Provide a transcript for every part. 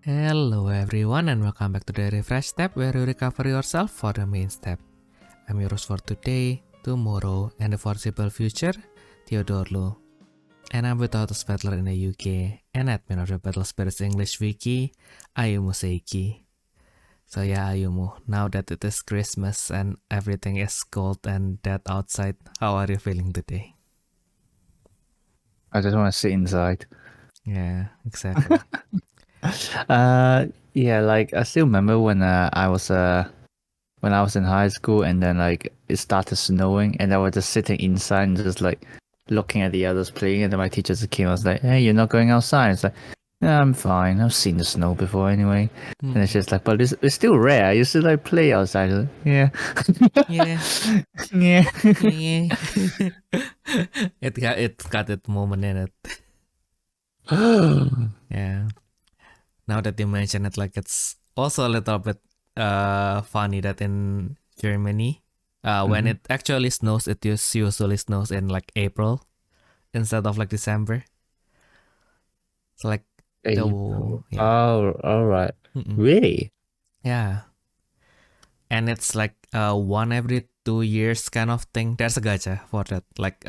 Hello everyone and welcome back to the Refresh Step where you recover yourself for the main step. I'm your host for today, tomorrow and the foreseeable future, Theodore. And I'm with Autos Battler in the UK and admin of the Battle Spirits English Wiki, Ayumu Seiki. So yeah, Ayumu, now that it is Christmas and everything is cold and dead outside, how are you feeling today? I just want to sit inside. Yeah, exactly. Yeah, like I still remember when I was in high school and then like it started snowing and I was just sitting inside and just like looking at the others playing and then my teacher just came and was like, "Hey, you're not going outside?" It's like, "Yeah, I'm fine. I've seen the snow before anyway." And it's just like, "But it's still rare. You still like play outside." Like, yeah. Yeah. Yeah. It's got its moment in it. Yeah. Now that you mention it, like it's also a little bit funny that in Germany, when it actually snows, it usually snows in like April instead of like December. So like April. yeah. Oh, all right. Really? Yeah. And it's like 1 every 2 years kind of thing. There's a gacha for that. Like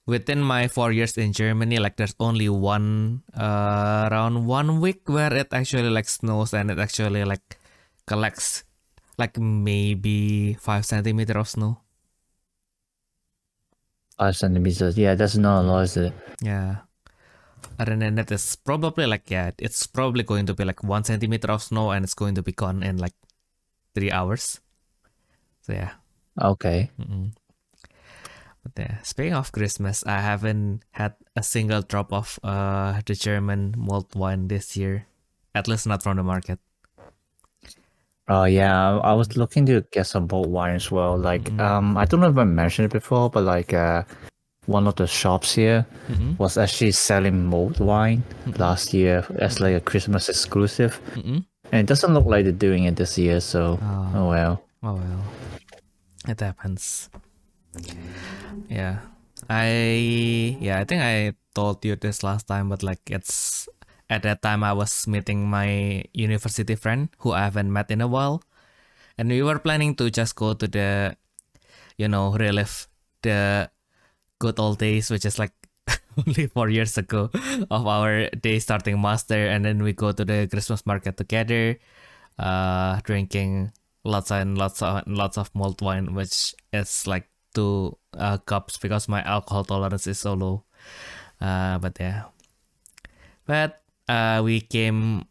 within my 4 years in Germany, like there's only one around 1 week where it actually like snows and it actually like collects like maybe 5 centimeters of snow. 5 centimeters. Yeah, that's not a lot, is it? Yeah. Other than that, it's probably like, yeah, it's probably going to be like 1 centimeter of snow and it's going to be gone in like 3 hours. So yeah. Okay. But yeah, speaking of Christmas, I haven't had a single drop of the German malt wine this year, at least not from the market. Oh yeah, I was looking to get some bold wine as well. Like, I don't know if I mentioned it before, but like, one of the shops here was actually selling mulled wine last year as like a Christmas exclusive, and it doesn't look like they're doing it this year. So, oh well. Oh well, it happens. Yeah, I think I told you this last time, but like it's at that time I was meeting my university friend who I haven't met in a while, and we were planning to just go to the, relive the good old days, which is like only 4 years ago of our day starting master, and then we go to the Christmas market together, drinking lots of mulled wine, which is like 2 cups because my alcohol tolerance is so low. But we came.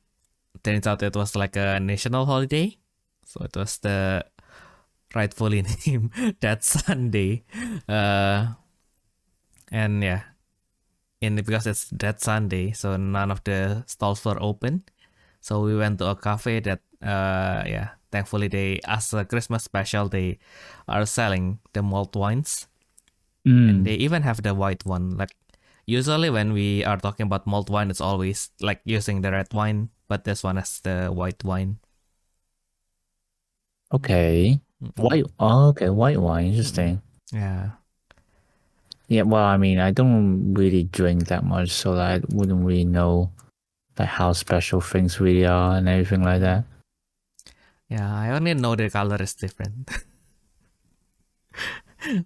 Turns out it was like a national holiday, so it was the rightfully named that Sunday. And yeah, because it's that Sunday, so none of the stalls were open. So we went to a cafe that thankfully they, as a Christmas special, they are selling the malt wines, and they even have the white one. Like usually when we are talking about malt wine, it's always like using the red wine, but this one has the white wine. Okay. White. Oh, okay. White wine. Interesting. Yeah. Yeah. Well, I mean, I don't really drink that much, so I wouldn't really know like how special things really are and everything like that. Yeah, I only know the color is different.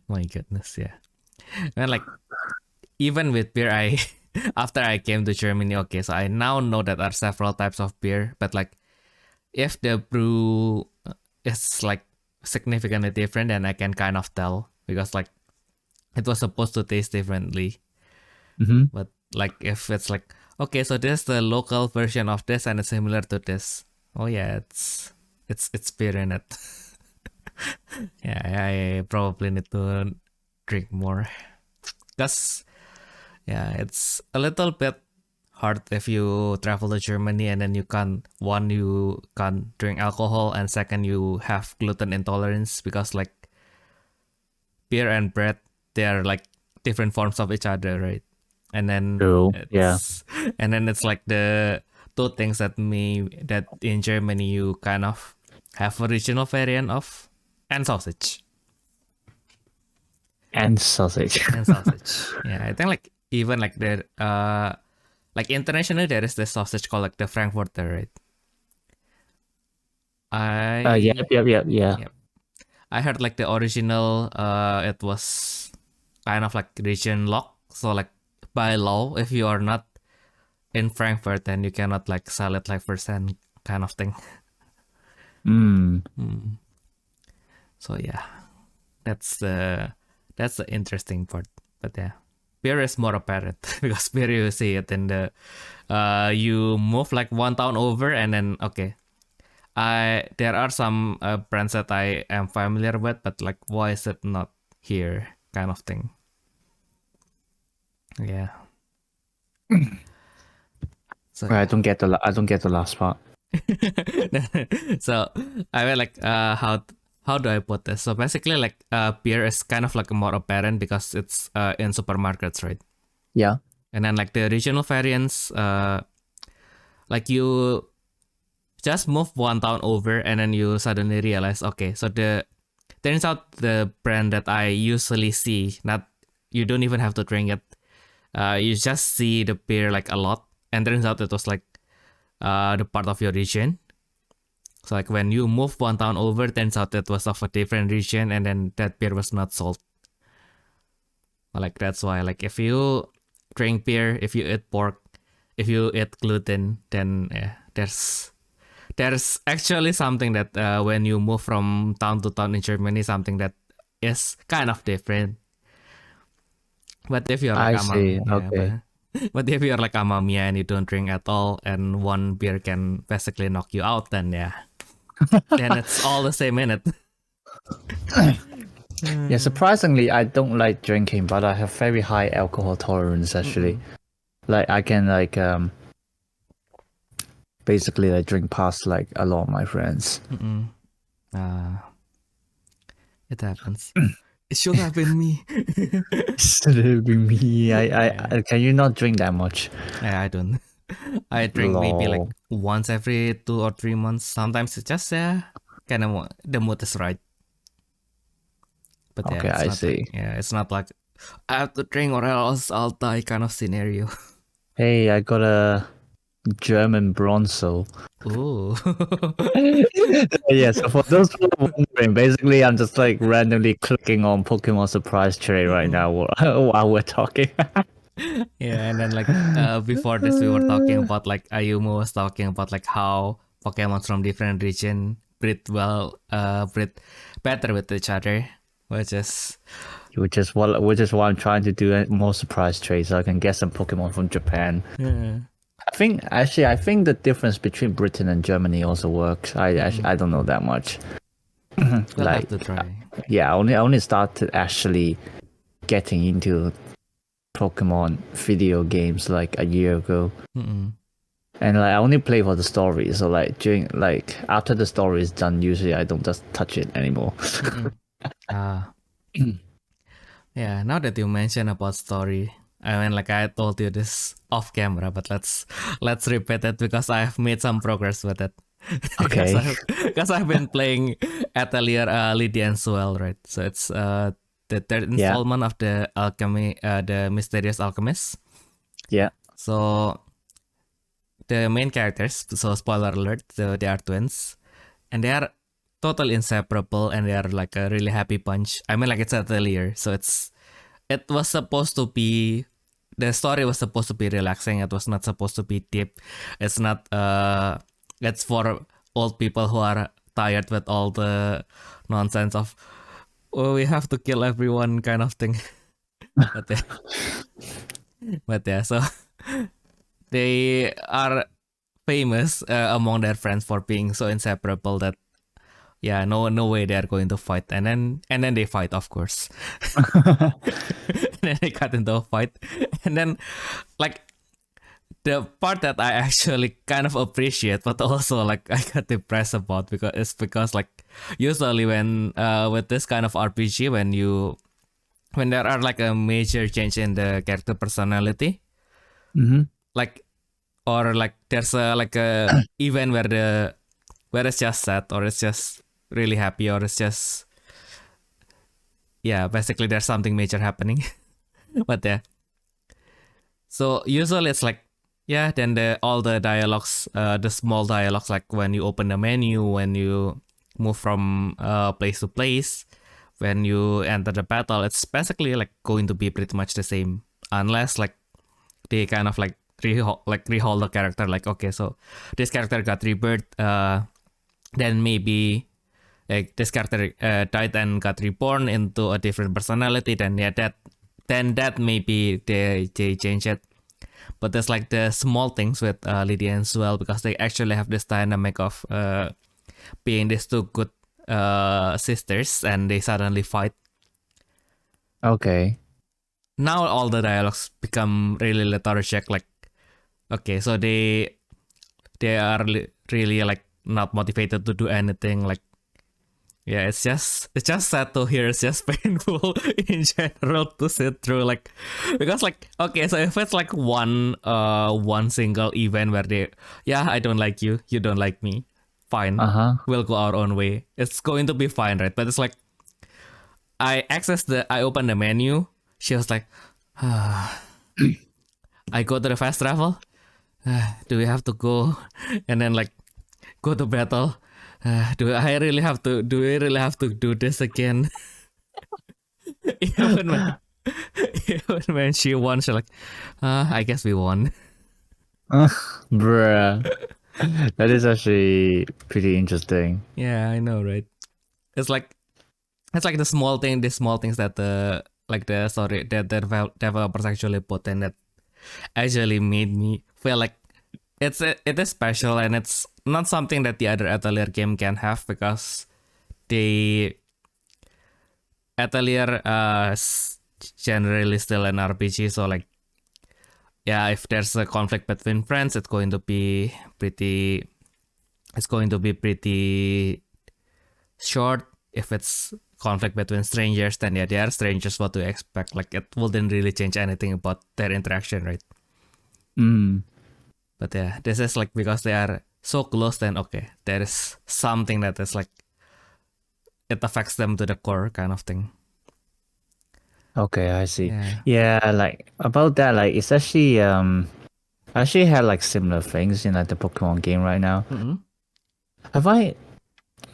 My goodness, yeah. And like even with beer, I after I came to Germany, okay, so I now know that there are several types of beer, but like if the brew is like significantly different, then I can kind of tell because like it was supposed to taste differently. But like if it's like, okay, so this is the local version of this and it's similar to this. Oh yeah, it's beer in it. Yeah, I probably need to drink more. Because yeah, it's a little bit hard if you travel to Germany and then you can't drink alcohol, and second you have gluten intolerance, because like beer and bread, they are like different forms of each other, right? And then True. Yeah. it's like the two things that in Germany you kind of have a regional variant of, and sausage. And sausage. And sausage. Yeah, I think like even like the like internationally there is this sausage called like the Frankfurter, right? Yeah. Yep. I heard like the original it was kind of like region lock, so like by law if you are not in Frankfurt then you cannot like sell it like firsthand kind of thing. So yeah, that's the interesting part. But yeah, beer is more apparent because beer you see it in the you move like one town over and then okay. There are some brands that I am familiar with, but like why is it not here kind of thing. Yeah. So I don't get the last part. so I mean like how do I put this? So basically like beer is kind of like more apparent because it's in supermarkets, right? Yeah. And then like the regional variants like you just move one town over and then you suddenly realize okay, so the turns out the brand that I usually see, not you don't even have to drink it. You just see the beer like a lot, and turns out it was like the part of your region. So like when you move one town over, turns out it was of a different region, and then that beer was not sold. Like that's why like if you drink beer, if you eat pork, if you eat gluten, then yeah, there's actually something that when you move from town to town in Germany, something that is kind of different. But if you're like I see. Okay. but if you're like Amamiya and you don't drink at all, and one beer can basically knock you out, then yeah, then it's all the same in it. Yeah, surprisingly, I don't like drinking, but I have very high alcohol tolerance actually. Like I can like basically like drink past like a lot of my friends. It happens. It should have been me. It'll be me. I can you not drink that much? Yeah, I don't. I drink maybe like Lol. once every 2 or 3 months. Sometimes it's just kind of the mood is right. But yeah, Okay, it's I not see. like it's not like I have to drink or else I'll die kind of scenario. Hey, I got a German bronzo. Ooh. Yeah, so for those who are wondering, basically I'm just like randomly clicking on Pokemon Surprise Trade right now while we're talking. Yeah, and then like before this we were talking about like Ayumu was talking about like how Pokemons from different region breed better with each other, which is which is what I'm trying to do, more surprise trades so I can get some Pokemon from Japan. I think the difference between Britain and Germany also works. I don't know that much. we'll Like, have to try. yeah, I only started actually getting into Pokemon video games like a year ago. And like I only play for the story, so like during like after the story is done, usually I don't just touch it anymore. Yeah, now that you mention about story, I mean like I told you this off camera, but let's repeat it because I've made some progress with it. Okay. Because I've been playing Atelier Lydia and Suel, right? So it's the third installment of the alchemy, the mysterious alchemist. Yeah. So the main characters, so spoiler alert, they are twins, and they are totally inseparable, and they are like a really happy bunch. I mean, like it's Atelier, so it was supposed to be, the story was supposed to be relaxing. It was not supposed to be deep. It's not it's for old people who are tired with all the nonsense of oh we have to kill everyone kind of thing. But yeah, so they are famous among their friends for being so inseparable that yeah, no way they are going to fight, and then they fight, of course. And then they got into a fight, and then like the part that I actually kind of appreciate, but also like I got depressed about because like usually when with this kind of RPG when there are like a major change in the character personality, like or like there's a like a event where it's just sad or it's just really happy or it's just yeah basically there's something major happening. But yeah, so usually it's like yeah, then all the dialogues, the small dialogues, like when you open the menu, when you move from place to place, when you enter the battle, it's basically like going to be pretty much the same, unless like they kind of like rehaul the character. Like, okay, so this character got rebirth, then maybe like this character died and got reborn into a different personality. Then yeah, that maybe they change it. But there's like the small things with Lydia and Suel, because they actually have this dynamic of being these two good sisters, and they suddenly fight. Okay. Now all the dialogues become really lethargic. Like, okay, so they are really like not motivated to do anything. Like, yeah, it's just sad to hear. It's just painful in general to sit through. Like, because like, okay, so if it's like one single event where I don't like you, you don't like me, fine, we'll go our own way. It's going to be fine, right? But it's like, I open the menu. She was like, I go to the fast travel. Do we have to go? And then like go to battle. Do we really have to do this again? even when she won, she's like, I guess we won. Bruh. That is actually pretty interesting. Yeah, I know, right? It's like the small things that the developers actually put in that actually made me feel like it is special, and it's not something that the other Atelier game can have, because the Atelier generally still an RPG. So like, yeah, if there's a conflict between friends, it's going to be pretty short. If it's conflict between strangers, then yeah, they are strangers. What to expect? Like, it wouldn't really change anything about their interaction, right? But yeah, this is like, because they are so close, then okay, there is something that is like, it affects them to the core kind of thing. Okay, I see. Yeah. Yeah, like about that, like it's actually I actually had like similar things in like the Pokemon game right now. Have I?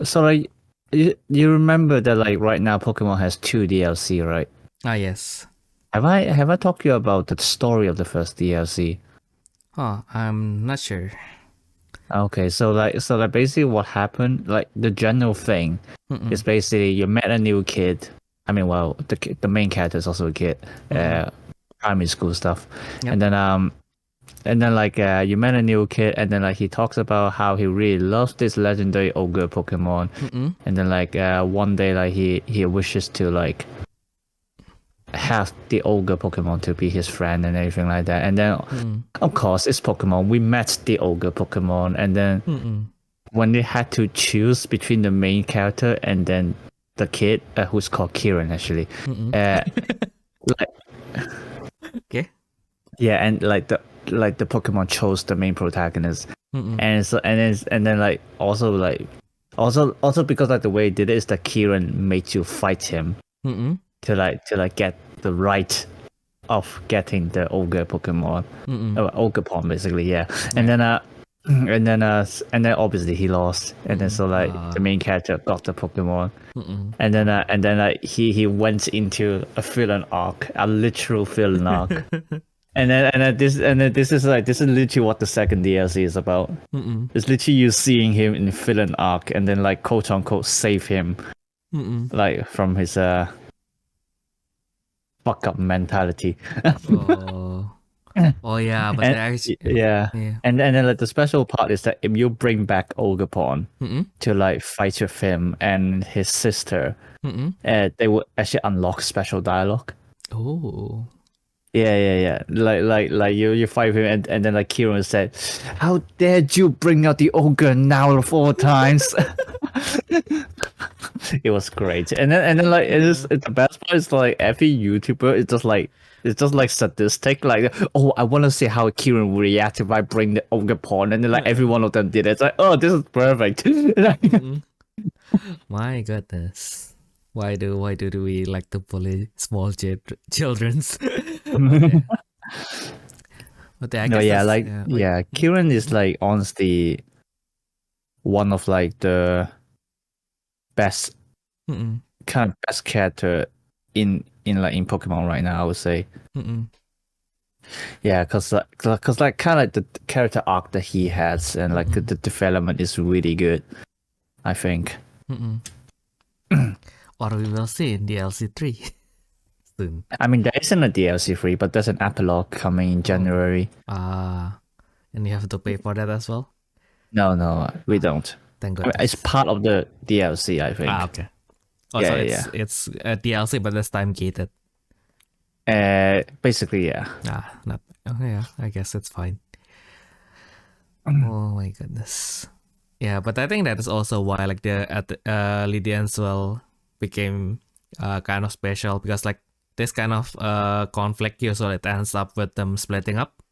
So like, you remember that like right now Pokemon has 2 DLC, right? Yes. Have I talked to you about the story of the first DLC? Oh, I'm not sure. Okay, so like basically what happened, like the general thing is basically you met a new kid. I mean, well, the main character is also a kid, primary school stuff, Yep. and then like you met a new kid, and then like he talks about how he really loves this legendary ogre Pokemon, and then like one day like he wishes to like have the ogre Pokemon to be his friend and everything like that. And then of course it's Pokemon. We met the ogre Pokemon, and then when they had to choose between the main character and then the kid who's called Kieran actually, like Okay. yeah, and like the Pokemon chose the main protagonist, and so and then like also because like the way he did it is that Kieran made you fight him to get the right of getting the ogre Pokemon, ogre Pokemon basically, yeah. And then obviously he lost, and then so like the main character got the Pokemon, and then like he went into a villain arc, a literal villain arc. And then this is literally what the second DLC is about. It's literally you seeing him in villain arc, and then like quote unquote save him, like from his fuck up mentality. Oh yeah, but actually, yeah. And then like the special part is that if you bring back Ogerpon to like fight with him and his sister, they will actually unlock special dialogue. Oh. Yeah. Like you fight him, and then like Kieran said, "How dared you bring out the ogre now of all times?" It was great, and then like the best part is like every YouTuber is just like sadistic, like, oh, I want to see how Kieran will react if I bring the ogre pawn, and then like every one of them did it. It's like, oh, this is perfect. My goodness. Why do we like to bully small children's? But But I No, guess yeah, that's, like yeah, Kieran is like honestly one of like the best Mm-mm. kind of best character in Pokemon right now, I would say. Mm-mm. Yeah, cause like kind of like the character arc that he has and like the development is really good, I think. Mm-mm. Or we will see in DLC 3 soon. I mean, there isn't a DLC 3, but there's an epilogue coming in January. And you have to pay for that as well? No, we don't. Thank I mean, goodness. it's part of the DLC, I think. Okay. Also, it's a DLC, but it's time gated. Basically, yeah. Not. Oh yeah, I guess it's fine. Oh my goodness. Yeah, but I think that is also why like the Lydia and Swell became kind of special, because like this kind of conflict usually it ends up with them splitting up.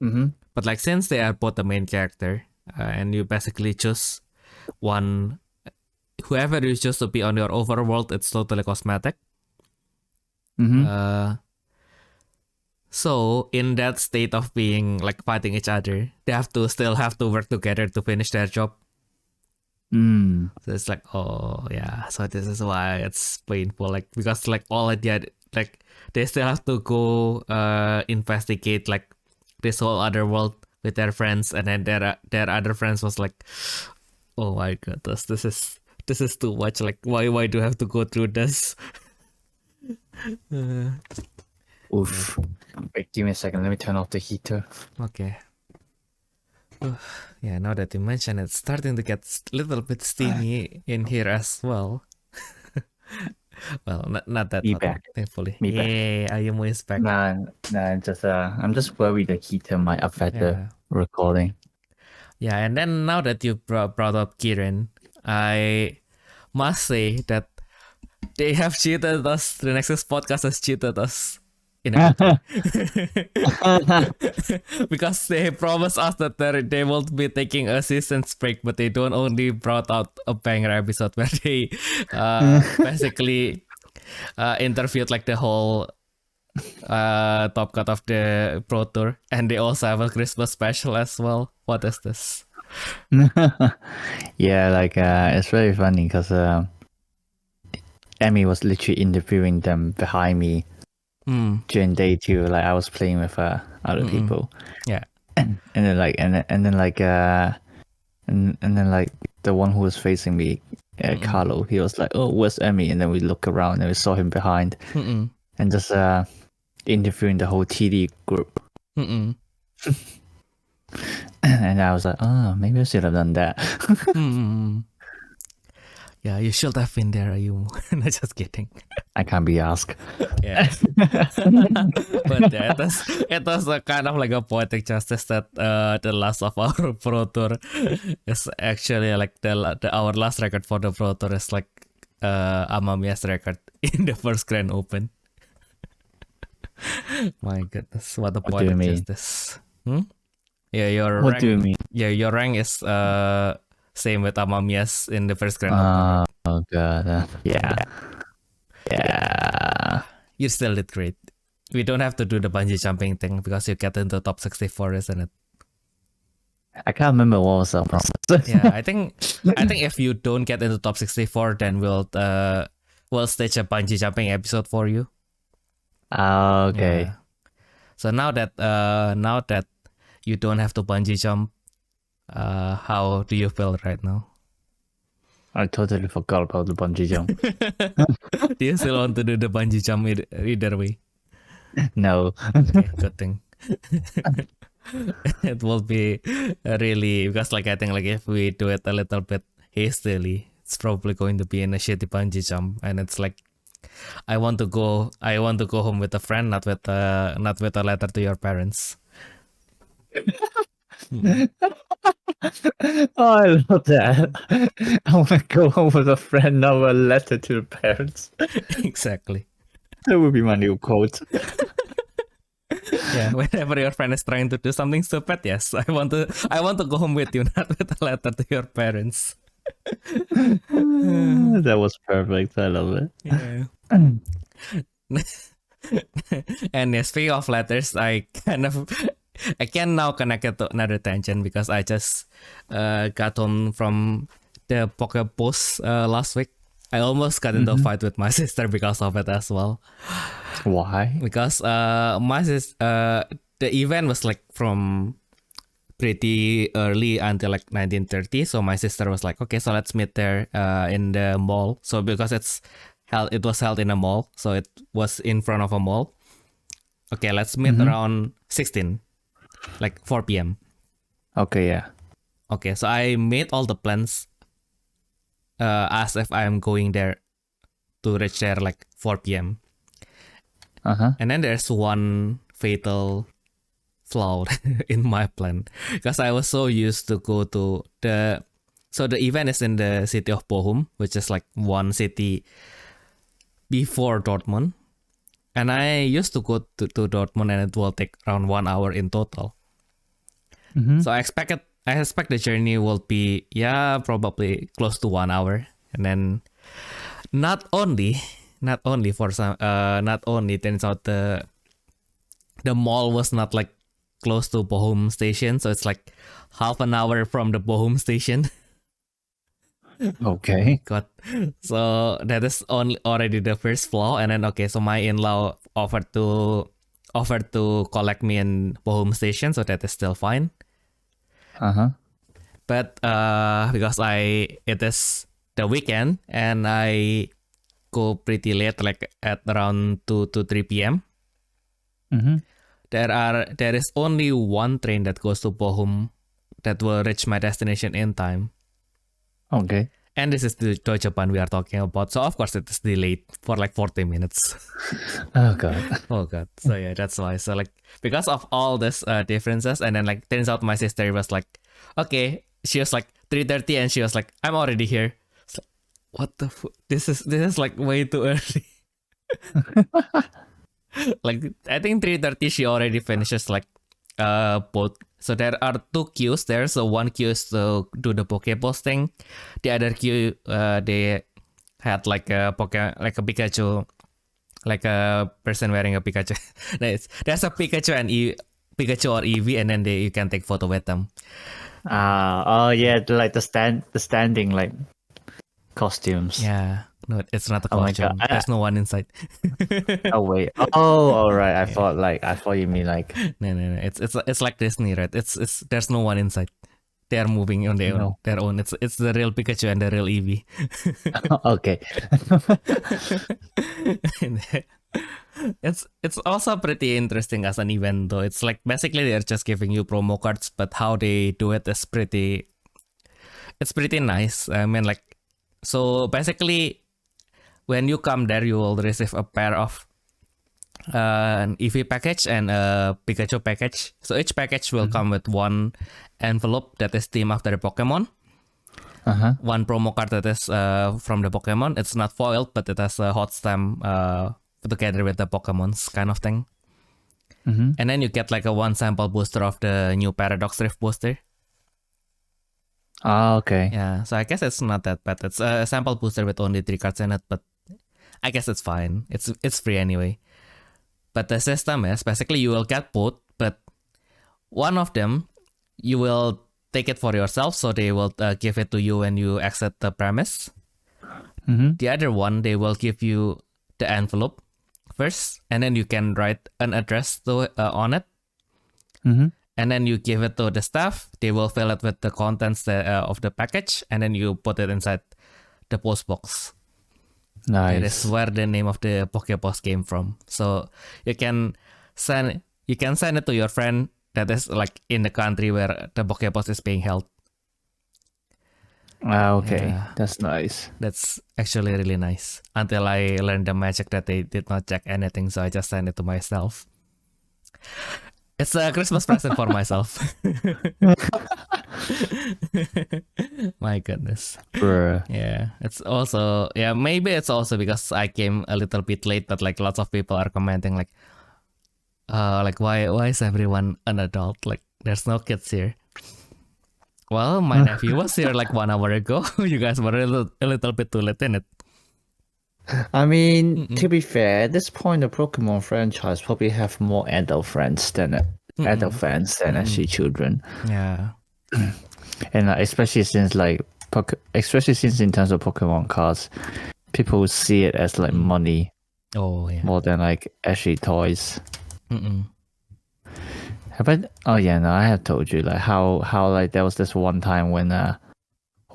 Mm-hmm. But like since they are both the main character, and you basically choose one, whoever you choose to be on your overworld, it's totally cosmetic. Mm-hmm. So in that state of being like fighting each other, they still have to work together to finish their job. Mm. So it's like, oh yeah, so this is why it's painful, like because like all of that, like they still have to go investigate like this whole other world with their friends, and then their other friends was like, oh my goodness, this is too much. Like why do I have to go through this? Oof. Wait, give me a second. Let me turn off the heater. Okay. Yeah, now that you mention it, it's starting to get a little bit steamy in here as well. Well, not that Me hot, back. thankfully. Me back. Yeah, Ayumu is back. Nah, I'm just worried the heater might affect Yeah. the recording. Yeah, and then now that you brought up Kirin, I must say that they have cheated us. The Nexus podcast has cheated us in a good way. Because they promised us that they won't be taking a season's break, but they don't only brought out a banger episode where they basically interviewed like the whole top cut of the Pro Tour, and they also have a Christmas special as well. What is this? Yeah, like it's very funny because Emmy was literally interviewing them behind me during day 2. Like I was playing with other people. Yeah. And then like and then like the one who was facing me, Carlo, he was like, "Oh, where's Emmy?" And then we look around and we saw him behind, and just interviewing the whole TD group. And I was like, "Oh, maybe I should have done that." Yeah, you should have been there, Ayumu. No, just kidding. I can't be asked. Yeah. But yeah, it was a kind of like a poetic justice that the last of our Pro Tour is actually like our last record for the Pro Tour is like Amamiya's record in the first Grand Open. My goodness, what a What do you poetic mean? justice. Yeah, your What rank, do you mean? Yeah, your rank is same with Amamiya's in the first Grand Open. Oh god, yeah. You still did great. We don't have to do the bungee jumping thing because you get into top 64, isn't it? I can't remember what was the promise. Yeah, I think if you don't get into top 64, then we'll stage a bungee jumping episode for you. Okay. Yeah. So now that you don't have to bungee jump, how do you feel right now? I totally forgot about the bungee jump. Do you still want to do the bungee jump either way? No. Okay, good thing. It will be really, because like I think like if we do it a little bit hastily, it's probably going to be in a shitty bungee jump, and it's like I want to go home with a friend, not with a letter to your parents. Oh, I love that. I want to go home with a friend, not a letter to the parents. Exactly. That would be my new quote. Yeah, whenever your friend is trying to do something stupid, yes, I want to go home with you, not with a letter to your parents. That was perfect. I love it. Yeah. And speaking of letters, I kind of I can now connect it to another tangent because I just got home from the Poke Post last week. I almost got into a fight with my sister because of it as well. Why? Because the event was like from pretty early until like 1930. So my sister was like, okay, so let's meet there in the mall. So because it was held in a mall, so it was in front of a mall. Okay, let's meet around 16, like 4 p.m. Okay, yeah. Okay, so I made all the plans as if I'm going there to reach there like 4 p.m. And then there's one fatal flaw in my plan because I was so used to go to the event is in the city of Bochum, which is like one city before Dortmund, and I used to go to Dortmund and it will take around 1 hour in total. So I expect the journey will be probably close to 1 hour, and then not only turns out the mall was not like close to Bochum station, so it's like half an hour from the Bochum station. Okay. God, so that is already the first flaw, and then okay, so my in-law offered to collect me in Bochum station, so that is still fine. But because it is the weekend and I go pretty late, like at around 2 to 3 p.m. There is only one train that goes to Bochum that will reach my destination in time. Okay. And this is the Deutsche Bahn we are talking about. So of course it is delayed for like 40 minutes. Oh god. Oh god. So yeah, that's why. So like because of all this differences, and then like turns out my sister was like, okay, she was like 3:30 and she was like, I'm already here. So, what the this is like way too early. Like I think 3:30 she already finishes like both. So there are two queues there. So one queue is to do the Poke posting. The other queue they had like a Pikachu, like a person wearing a Pikachu. There's a Pikachu and Pikachu or Eevee, and then you can take photo with them. Oh yeah, like the standing like costumes. Yeah. No, it's not a Oh my costume. God. There's no one inside. Oh wait. Oh, all right. I thought you mean like No. It's like Disney, right? It's there's no one inside. They are moving on their own. It's the real Pikachu and the real Eevee. okay. It's also pretty interesting as an event though. It's like basically they're just giving you promo cards, but how they do it is pretty nice. I mean, like, so basically when you come there, you will receive a pair of an Eevee package and a Pikachu package. So each package will come with one envelope that is themed after the Pokemon. One promo card that is from the Pokemon. It's not foiled, but it has a hot stamp together with the Pokemons kind of thing. And then you get like a one sample booster of the new Paradox Rift booster. Oh, okay. Yeah, so I guess it's not that bad. It's a sample booster with only 3 cards in it, but I guess it's fine. It's free anyway. But the system is basically you will get both, but one of them you will take it for yourself, so they will give it to you when you exit the premise. The other one, they will give you the envelope first, and then you can write an address on it. And then you give it to the staff. They will fill it with the contents of the package, and then you put it inside the post box. Nice. That is where the name of the Pokepost came from. So you can send it to your friend that is like in the country where the Pokepost is being held. Okay, Yeah. that's nice. That's actually really nice. Until I learned the magic that they did not check anything, so I just sent it to myself. It's a Christmas present for myself. My goodness. Bruh. Yeah, maybe it's also because I came a little bit late, but like lots of people are commenting like why is everyone an adult? Like there's no kids here. Well, my nephew was here like 1 hour ago. You guys were a little bit too late in it. I mean, to be fair, at this point, the Pokemon franchise probably have more adult friends than adult fans than actually children. Yeah. And especially since in terms of Pokemon cards, people see it as like money Oh yeah. more than like actually toys. Mm-mm. I have told you like how like there was this one time when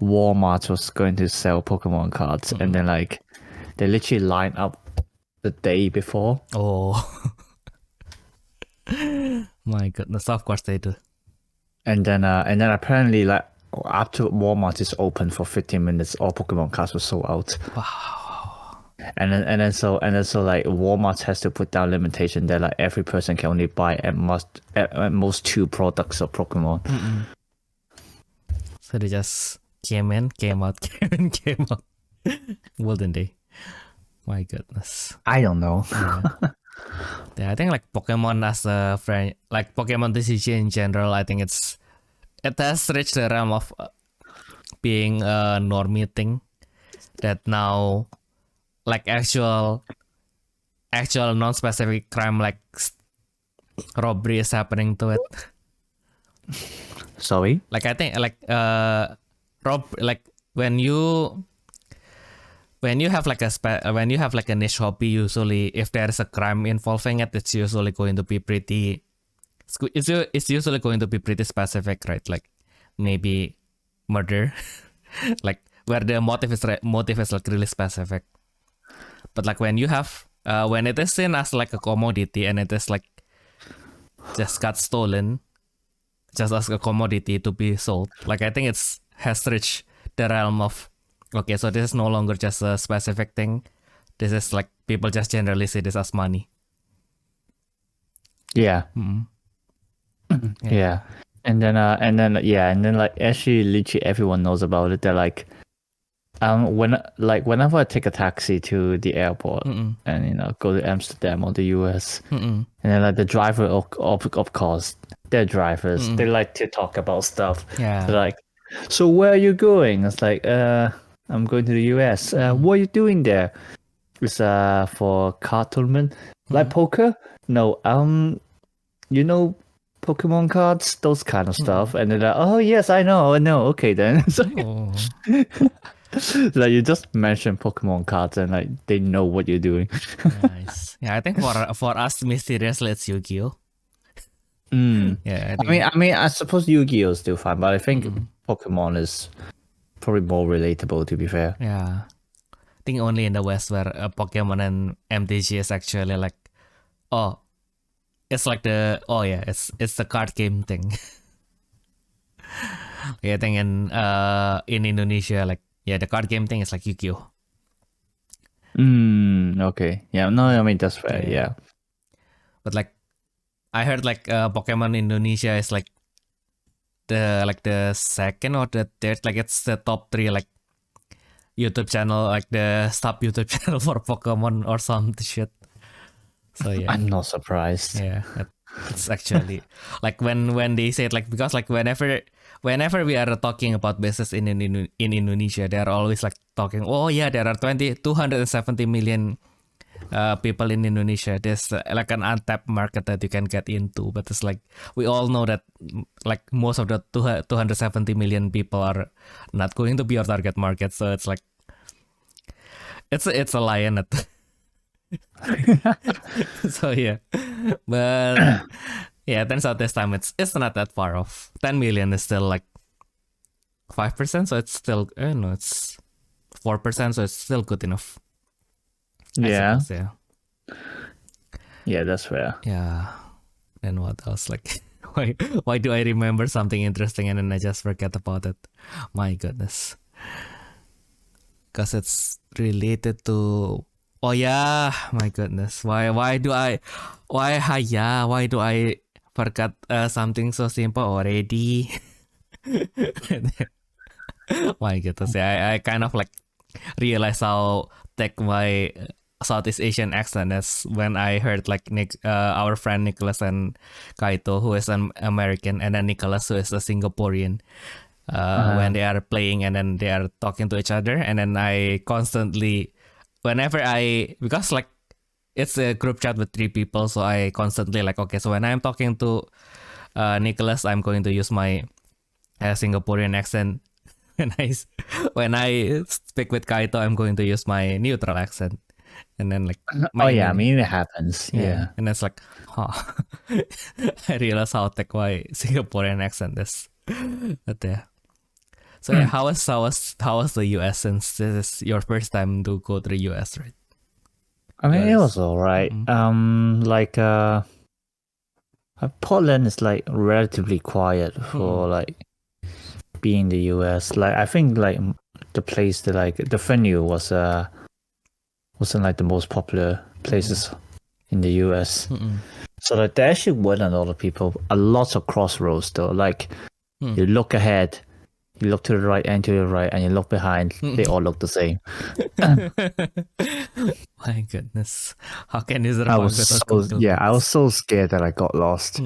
Walmart was going to sell Pokemon cards, and then like they literally lined up the day before. Oh. My goodness, of course they do. And then apparently like after Walmart is open for 15 minutes, all Pokemon cards were sold out. Wow. And then so like Walmart has to put down limitation that like every person can only buy at most 2 products of Pokemon. So they just came in, came out, came in, came out. Wouldn't they? My goodness. I don't know. Yeah, I think like Pokemon as a friend, like Pokemon TCG in general, I think it has reached the realm of being a normie thing that now like actual non-specific crime like robbery is happening to it. Sorry? Like I think like when you have like a niche hobby, usually if there is a crime involving it, it's usually going to be pretty specific, right? Like maybe murder, like where the motive is like really specific. But like when you have when it is seen as like a commodity and it is like just got stolen just as a commodity to be sold, like I think has reached the realm of okay, so this is no longer just a specific thing. This is like people just generally see this as money. Yeah. Yeah. And then like actually literally everyone knows about it. They're like whenever I take a taxi to the airport and go to Amsterdam or the US, and then like the driver of course, they're drivers. They like to talk about stuff. Yeah. They're like, so where are you going? It's like I'm going to the US. What are you doing there? It's for card tournament. Like poker? No. Pokemon cards, those kind of stuff. And they're like, oh yes, I know. Okay then. Like you just mention Pokemon cards and like they know what you're doing. Nice. Yeah, I think for us mysteriously it's Yu-Gi-Oh. Yeah, I mean, I suppose Yu-Gi-Oh is still fine, but I think Pokemon is probably more relatable. To be fair. Yeah, I think only in the West where Pokemon and MTG is actually like, it's like it's the card game thing. Yeah, I think in Indonesia, like the card game thing is like Yu-Gi-Oh. Okay. Yeah. No, I mean that's fair. Yeah. But like, I heard like Pokemon Indonesia is like the second or the third, like it's the top 3 like YouTube channel, like the sub YouTube channel for Pokemon or some shit. So yeah, I'm not surprised. Yeah, it's actually like when they say it, like because like whenever we are talking about business in Indonesia, they are always like talking, oh yeah, there are 270 million people in Indonesia. There's like an untapped market that you can get into, but it's like we all know that like most of the 270 million people are not going to be your target market. So it's like it's a lion at so yeah, but yeah, turns out this time it's not that far off. 10 million is still like 5%, so it's still it's 4%, so it's still good enough. Yeah. Suppose, yeah, that's fair. Yeah. Then what else? Like, why do I remember something interesting and then I just forget about it? My goodness. Because it's related to. Oh yeah, my goodness. Why do I forget something so simple already? My goodness. Yeah, I kind of like realize how thick my Southeast Asian accent is when I heard like our friend Nicholas and Kaito, who is an American, and then Nicholas, who is a Singaporean, when they are playing and then they are talking to each other, and then I constantly, because like it's a group chat with 3 people, so I constantly like, okay, so when I'm talking to Nicholas, I'm going to use my Singaporean accent. When I speak with Kaito, I'm going to use my neutral accent. And then like Oh yeah, I mean it happens. Yeah. And it's like, I realize how thick my Singaporean accent is. But yeah. So yeah, how was the US, since this is your first time to go to the US, right? I mean, it was alright. Portland is like relatively quiet for like being in the US. Like I think like the place that like the venue wasn't like the most popular places in the US. So like there actually weren't a lot of people. A lot of crossroads though. Like you look ahead, you look to the right and to the right, and you look behind. They all look the same. My goodness, how can you I was so scared that I got lost.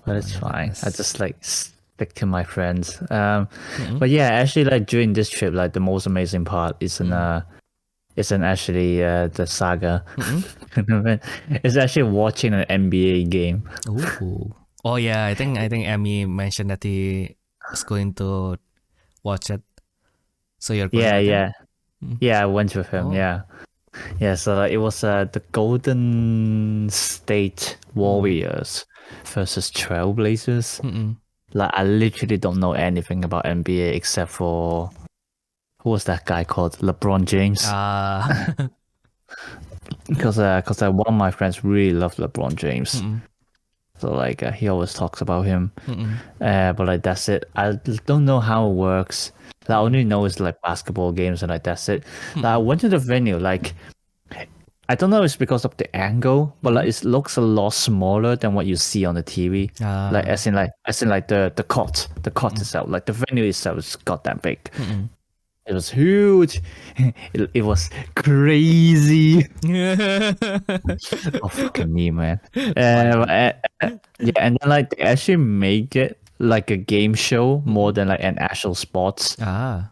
But it's fine. I just like stick to my friends. But yeah, actually, like during this trip, like the most amazing part isn't actually the saga. It's actually watching an NBA game. Ooh. Oh yeah, I think Emmy mentioned that he was going to watch it. So you're going with him? Yeah, I went with him. Yeah. So it was the Golden State Warriors versus Trailblazers. Like I literally don't know anything about NBA except for who was that guy called? LeBron James. Because one of my friends really loved LeBron James. So like he always talks about him. But like that's it. I don't know how it works. Like, I only know it's like basketball games and like that's it. Like, I went to the venue. Like I don't know if it's because of the angle, but like it looks a lot smaller than what you see on the TV. Like as in like the court itself. Like the venue itself is got that big. It was huge. It was crazy. Oh fucking me, man. Yeah, and then like they actually make it like a game show more than like an actual sports. I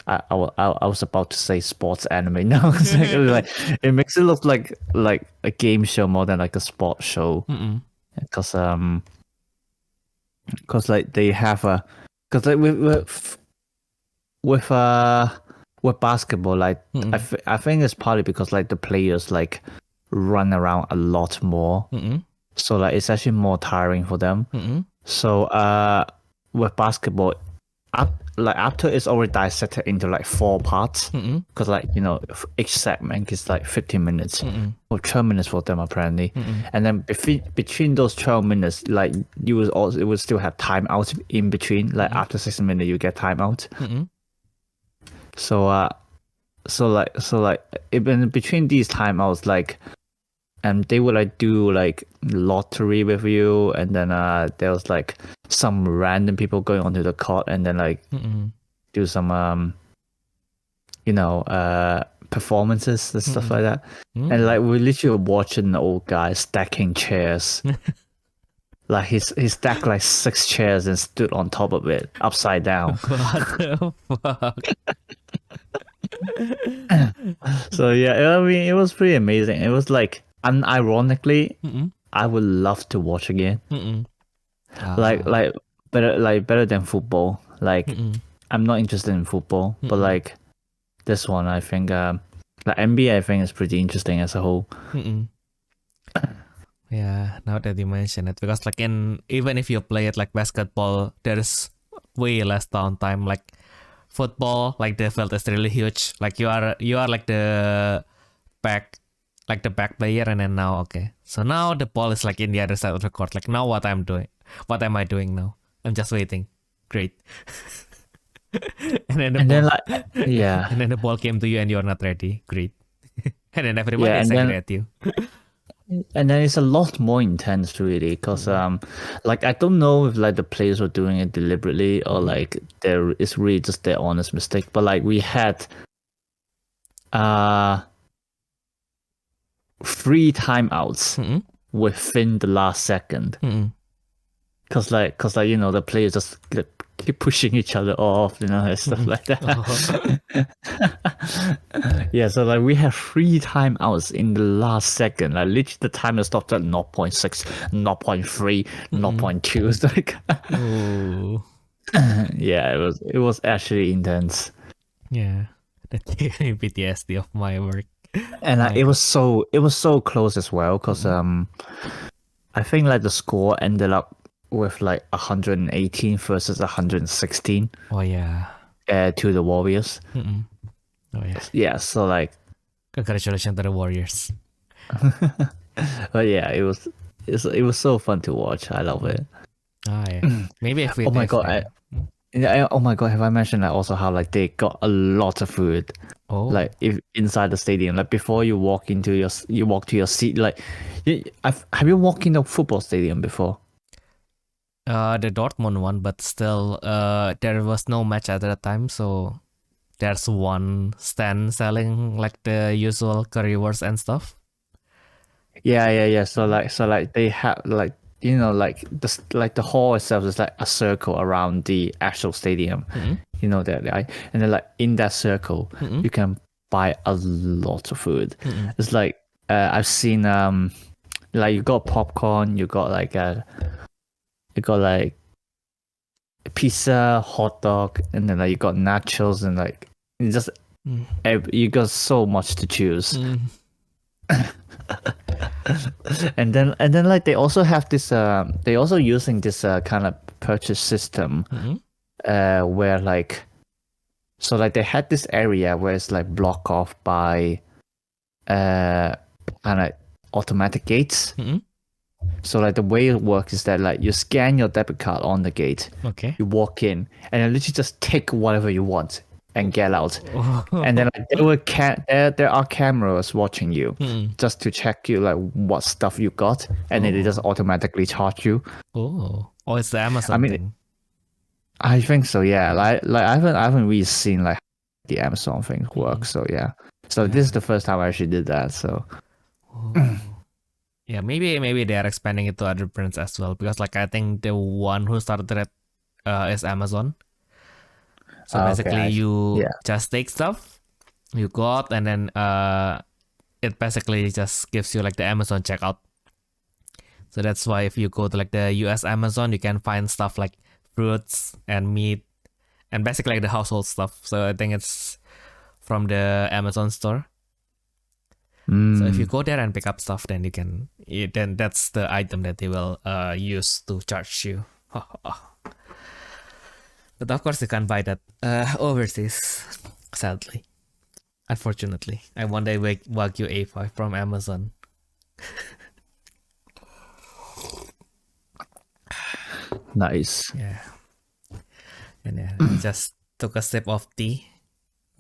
was about to say sports anime. No, it was like it makes it look like a game show more than like a sports show. Because like they have because like with basketball, like I think it's partly because like the players like run around a lot more, so like it's actually more tiring for them. So with basketball, after it's already dissected into like 4 parts, because like you know each segment is like 15 minutes or 12 minutes for them apparently, and then between those 12 minutes, like you will still have timeout in between. Like after 6 minutes, you get timeout. So in between these timeouts, like, they would like do like lottery with you, and then there was like some random people going onto the court, and then like do some performances and stuff like that. And like we literally were watching an old guy stacking chairs. Like he stacked like 6 chairs and stood on top of it upside down. What the fuck? So yeah, I mean it was pretty amazing. It was like unironically, I would love to watch again. Like better than football. Like I'm not interested in football, but like this one, I think like NBA, I think is pretty interesting as a whole. Yeah, now that you mention it, because like even if you play it like basketball, there's way less downtime. Like football, like the field is really huge. Like you are like the back player, and then now so now the ball is like in the other side of the court. Like now what am I doing now? I'm just waiting. Great. and then the ball came to you and you're not ready. Great. And then everybody is angry at you. And then it's a lot more intense, really, because like I don't know if like the players were doing it deliberately or like there is really just their honest mistake. But like we had 3 timeouts within the last second, because like you know the players just keep pushing each other off, and stuff like that. Yeah, so like we have 3 timeouts in the last second. Like literally the timer stopped at 0.6, 0.3, 0.2. It's like Oh, yeah, it was actually intense. yeah. That gave me PTSD of my work. And My it was so close as well, because I think like the score ended up with like 118 versus 116 Oh yeah. to the Warriors. Mm-mm. Oh yeah. Yeah, so like, Congratulations to the Warriors. but yeah, it was so fun to watch. I love it. Ah yeah. Maybe if we. Oh my if god! we- Oh my god! Have I mentioned like also how like they got a lot of food, oh. like if inside the stadium, like before you walk to your seat, like, have you walked in a football stadium before? The Dortmund one, but still, there was no match at that time, so there's one stand selling like the usual currywurst and stuff. Yeah. So like they have like, like the hall itself is like a circle around the actual stadium. You know that, right? And then like in that circle, you can buy a lot of food. It's like I've seen like you got popcorn, you got like pizza, hot dog, and then like you got nachos, and like you got so much to choose. And then like they also have this they also using this kind of purchase system where like, so like they had this area where it's like blocked off by kind of automatic gates. So like the way it works is that like you scan your debit card on the gate, Okay. you walk in, and then literally just take whatever you want and get out. And then like, there are cameras watching you just to check you like what stuff you got, and then they just automatically charge you. Oh, it's the Amazon thing. I think so, yeah. Like I haven't really seen like the Amazon thing work. So yeah. So this is the first time I actually did that. So yeah, maybe they are expanding it to other brands as well, because like I think the one who started it is Amazon. So basically, you just take stuff, you go out, and then it basically just gives you like the Amazon checkout. So that's why if you go to like the US Amazon, you can find stuff like fruits and meat and basically like the household stuff. So I think it's from the Amazon store. So if you go there and pick up stuff, then then that's the item that they will use to charge you. But of course, you can't buy that overseas, sadly. Unfortunately, I want a Wagyu A5 from Amazon. nice. Yeah. And yeah, I just took a sip of tea.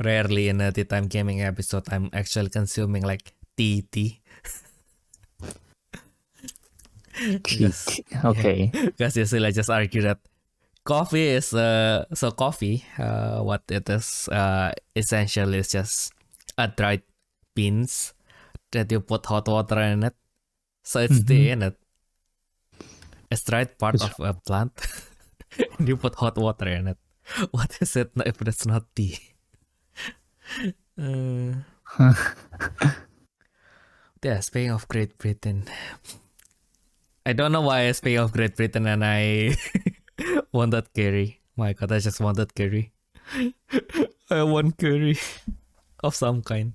Rarely in a tea time gaming episode, I'm actually consuming like tea. Okay. Because usually I just argue that coffee is what it is essentially is just a dried beans that you put hot water in it, so it's tea in it. It's dried part of a plant and you put hot water in it. What is it if that's not tea? Yeah, speaking of Great Britain, I don't know why I speak of Great Britain and I wanted curry. My god, I just wanted curry. I want curry of some kind.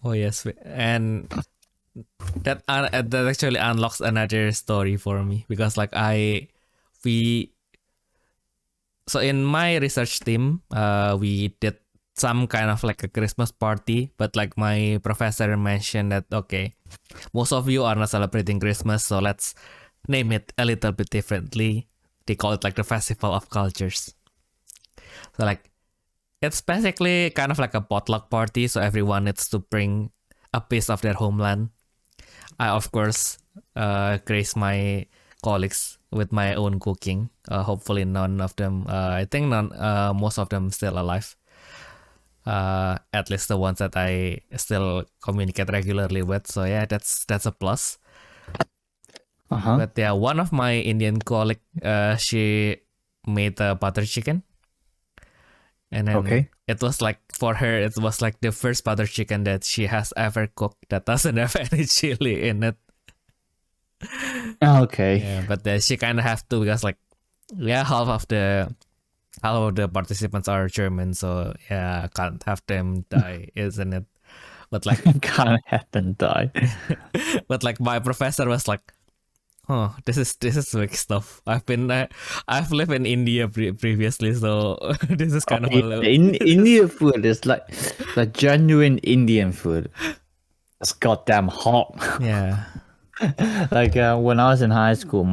Oh yes, and that actually unlocks another story for me, because like so in my research team, we did some kind of like a Christmas party, but like my professor mentioned that okay, most of you are not celebrating Christmas, so let's name it a little bit differently. They call it like the Festival of Cultures. So like it's basically kind of like a potluck party, so everyone needs to bring a piece of their homeland. I of course grace my colleagues with my own cooking. Hopefully none of them, I think most of them still alive. At least the ones that I still communicate regularly with. So yeah, that's a plus. But yeah, one of my Indian colleague, she made a butter chicken. And then it was like, for her, it was like the first butter chicken that she has ever cooked that doesn't have any chili in it. Okay. Yeah, but she kind of have to, because like, yeah, half of the participants are German, so yeah, I can't have them die, isn't it? But like, Can't have them die. but like my professor was like, "Oh, this is weak stuff. I've lived in India previously, so this is kind of Indian food is like genuine Indian food. It's goddamn hot. Yeah. Like when I was in high school,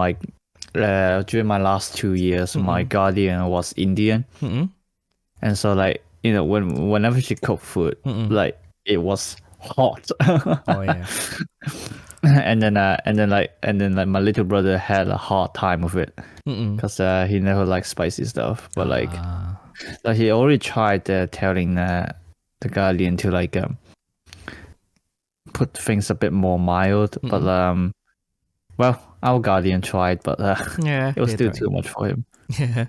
during my last 2 years, my guardian was Indian, and so like whenever she cooked food, like it was hot. Oh yeah. and then my little brother had a hard time with it because he never liked spicy stuff. But like he already tried telling the guardian to like put things a bit more mild. But well, our guardian tried, but yeah, it was still too much for him. Yeah.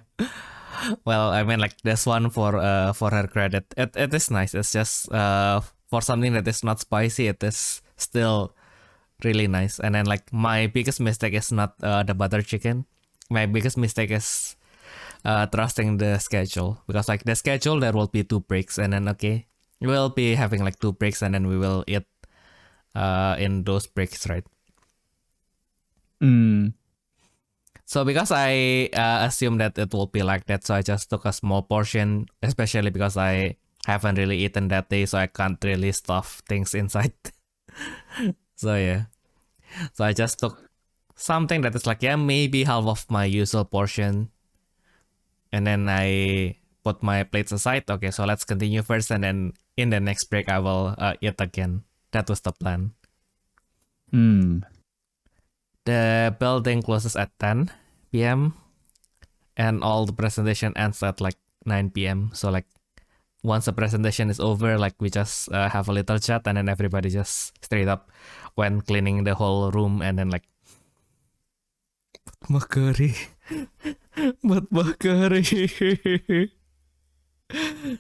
Well, I mean, like this one for her credit, it is nice. It's just for something that is not spicy, it is still really nice. And then like my biggest mistake is not the butter chicken. My biggest mistake is trusting the schedule, because like the schedule there will be 2 breaks, and then we'll be having like 2 breaks, and then we will eat in those breaks, right? So because I assumed that it will be like that, so I just took a small portion, especially because I haven't really eaten that day, so I can't really stuff things inside. So yeah, so I just took something that is like, yeah, maybe half of my usual portion, and then I put my plates aside. Okay, so let's continue first, and then in the next break I will eat again. That was the plan. The building closes at 10 p.m. and all the presentation ends at like 9 p.m. So like once the presentation is over, like we just have a little chat, and then everybody just straight up when cleaning the whole room, and then like, Makari.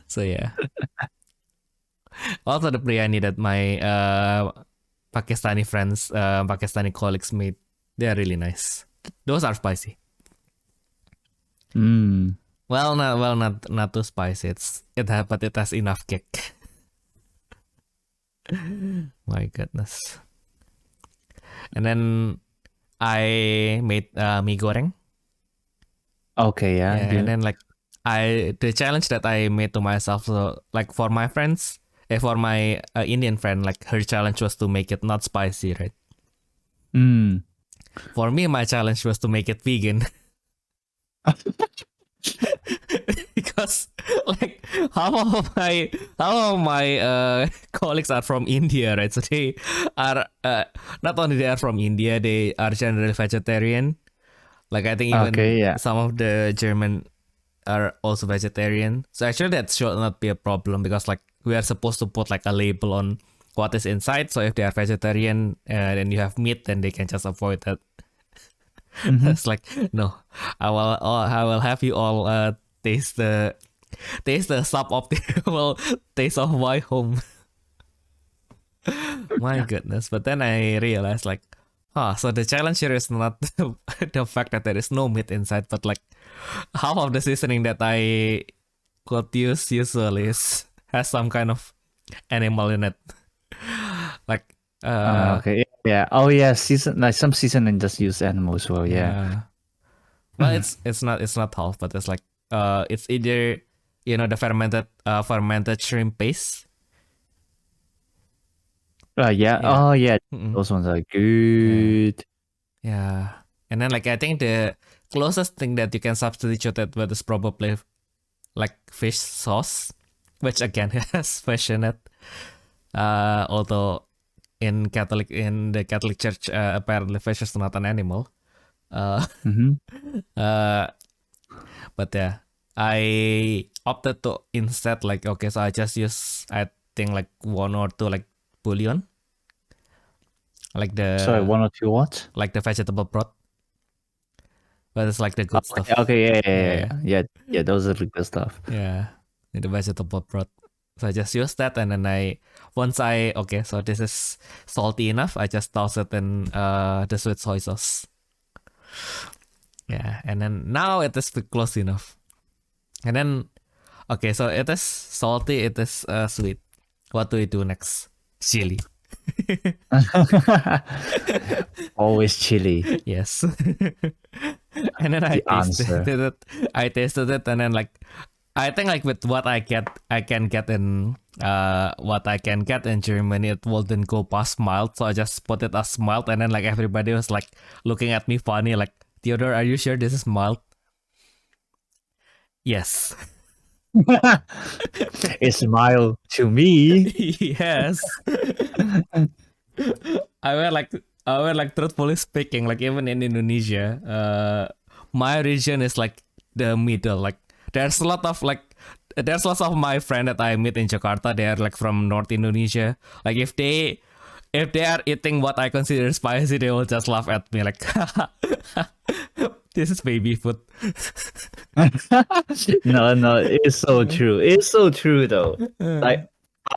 So yeah. Also the biryani that my Pakistani friends, Pakistani colleagues made, they are really nice. Those are spicy. Well, not too spicy. But it has enough kick. My goodness. And then I made mee goreng. Okay, yeah. And then like the challenge that I made to myself, so like for my friends, for my Indian friend, like her challenge was to make it not spicy, right? For me, my challenge was to make it vegan. Because like half of my colleagues are from India, right? So they are not only they are from India, they are generally vegetarian. Like I think even some of the German are also vegetarian. So actually that should not be a problem, because like we are supposed to put like a label on what is inside. So if they are vegetarian and you have meat, then they can just avoid that. It's like, no, I will have you all taste the suboptimal taste of my home. My goodness. But then I realized like, so the challenge here is not the fact that there is no meat inside, but like half of the seasoning that I could use usually has some kind of animal in it. Like okay, yeah. Oh yeah, some seasoning just use animals. Well, yeah. Well, it's not half, but it's like it's either the fermented shrimp paste. Yeah. Yeah. Oh yeah, those ones are good. Yeah. And then like I think the closest thing that you can substitute it with is probably like fish sauce, which again has fish in it. Although in the Catholic Church, apparently fish is not an animal. But yeah, I opted to instead like, okay, so I just use, I think like 1 or 2 like bouillon, like the 1 or 2 what? like the vegetable broth. but it's like the good stuff. Okay, yeah. Those are the good stuff. Yeah, the vegetable broth. So I just use that, and then so this is salty enough. I just toss it in the sweet soy sauce. Yeah, and then now it is close enough. And then, okay, so it is salty, it is sweet. What do we do next? Chili. Always chili. Yes. And then I tasted it, and then like, I think like with what I can get in Germany, it wouldn't go past mild, so I just put it as mild, and then like everybody was like looking at me funny, like, Theodore, are you sure this is mild? Yes. It's mild to me. Yes. I were like truthfully speaking, like even in Indonesia, my region is like the middle. Like there's lots of my friends that I meet in Jakarta. They are like from North Indonesia. Like if they are eating what I consider spicy, they will just laugh at me like, this is baby food. No, it's so true. It's so true though. Like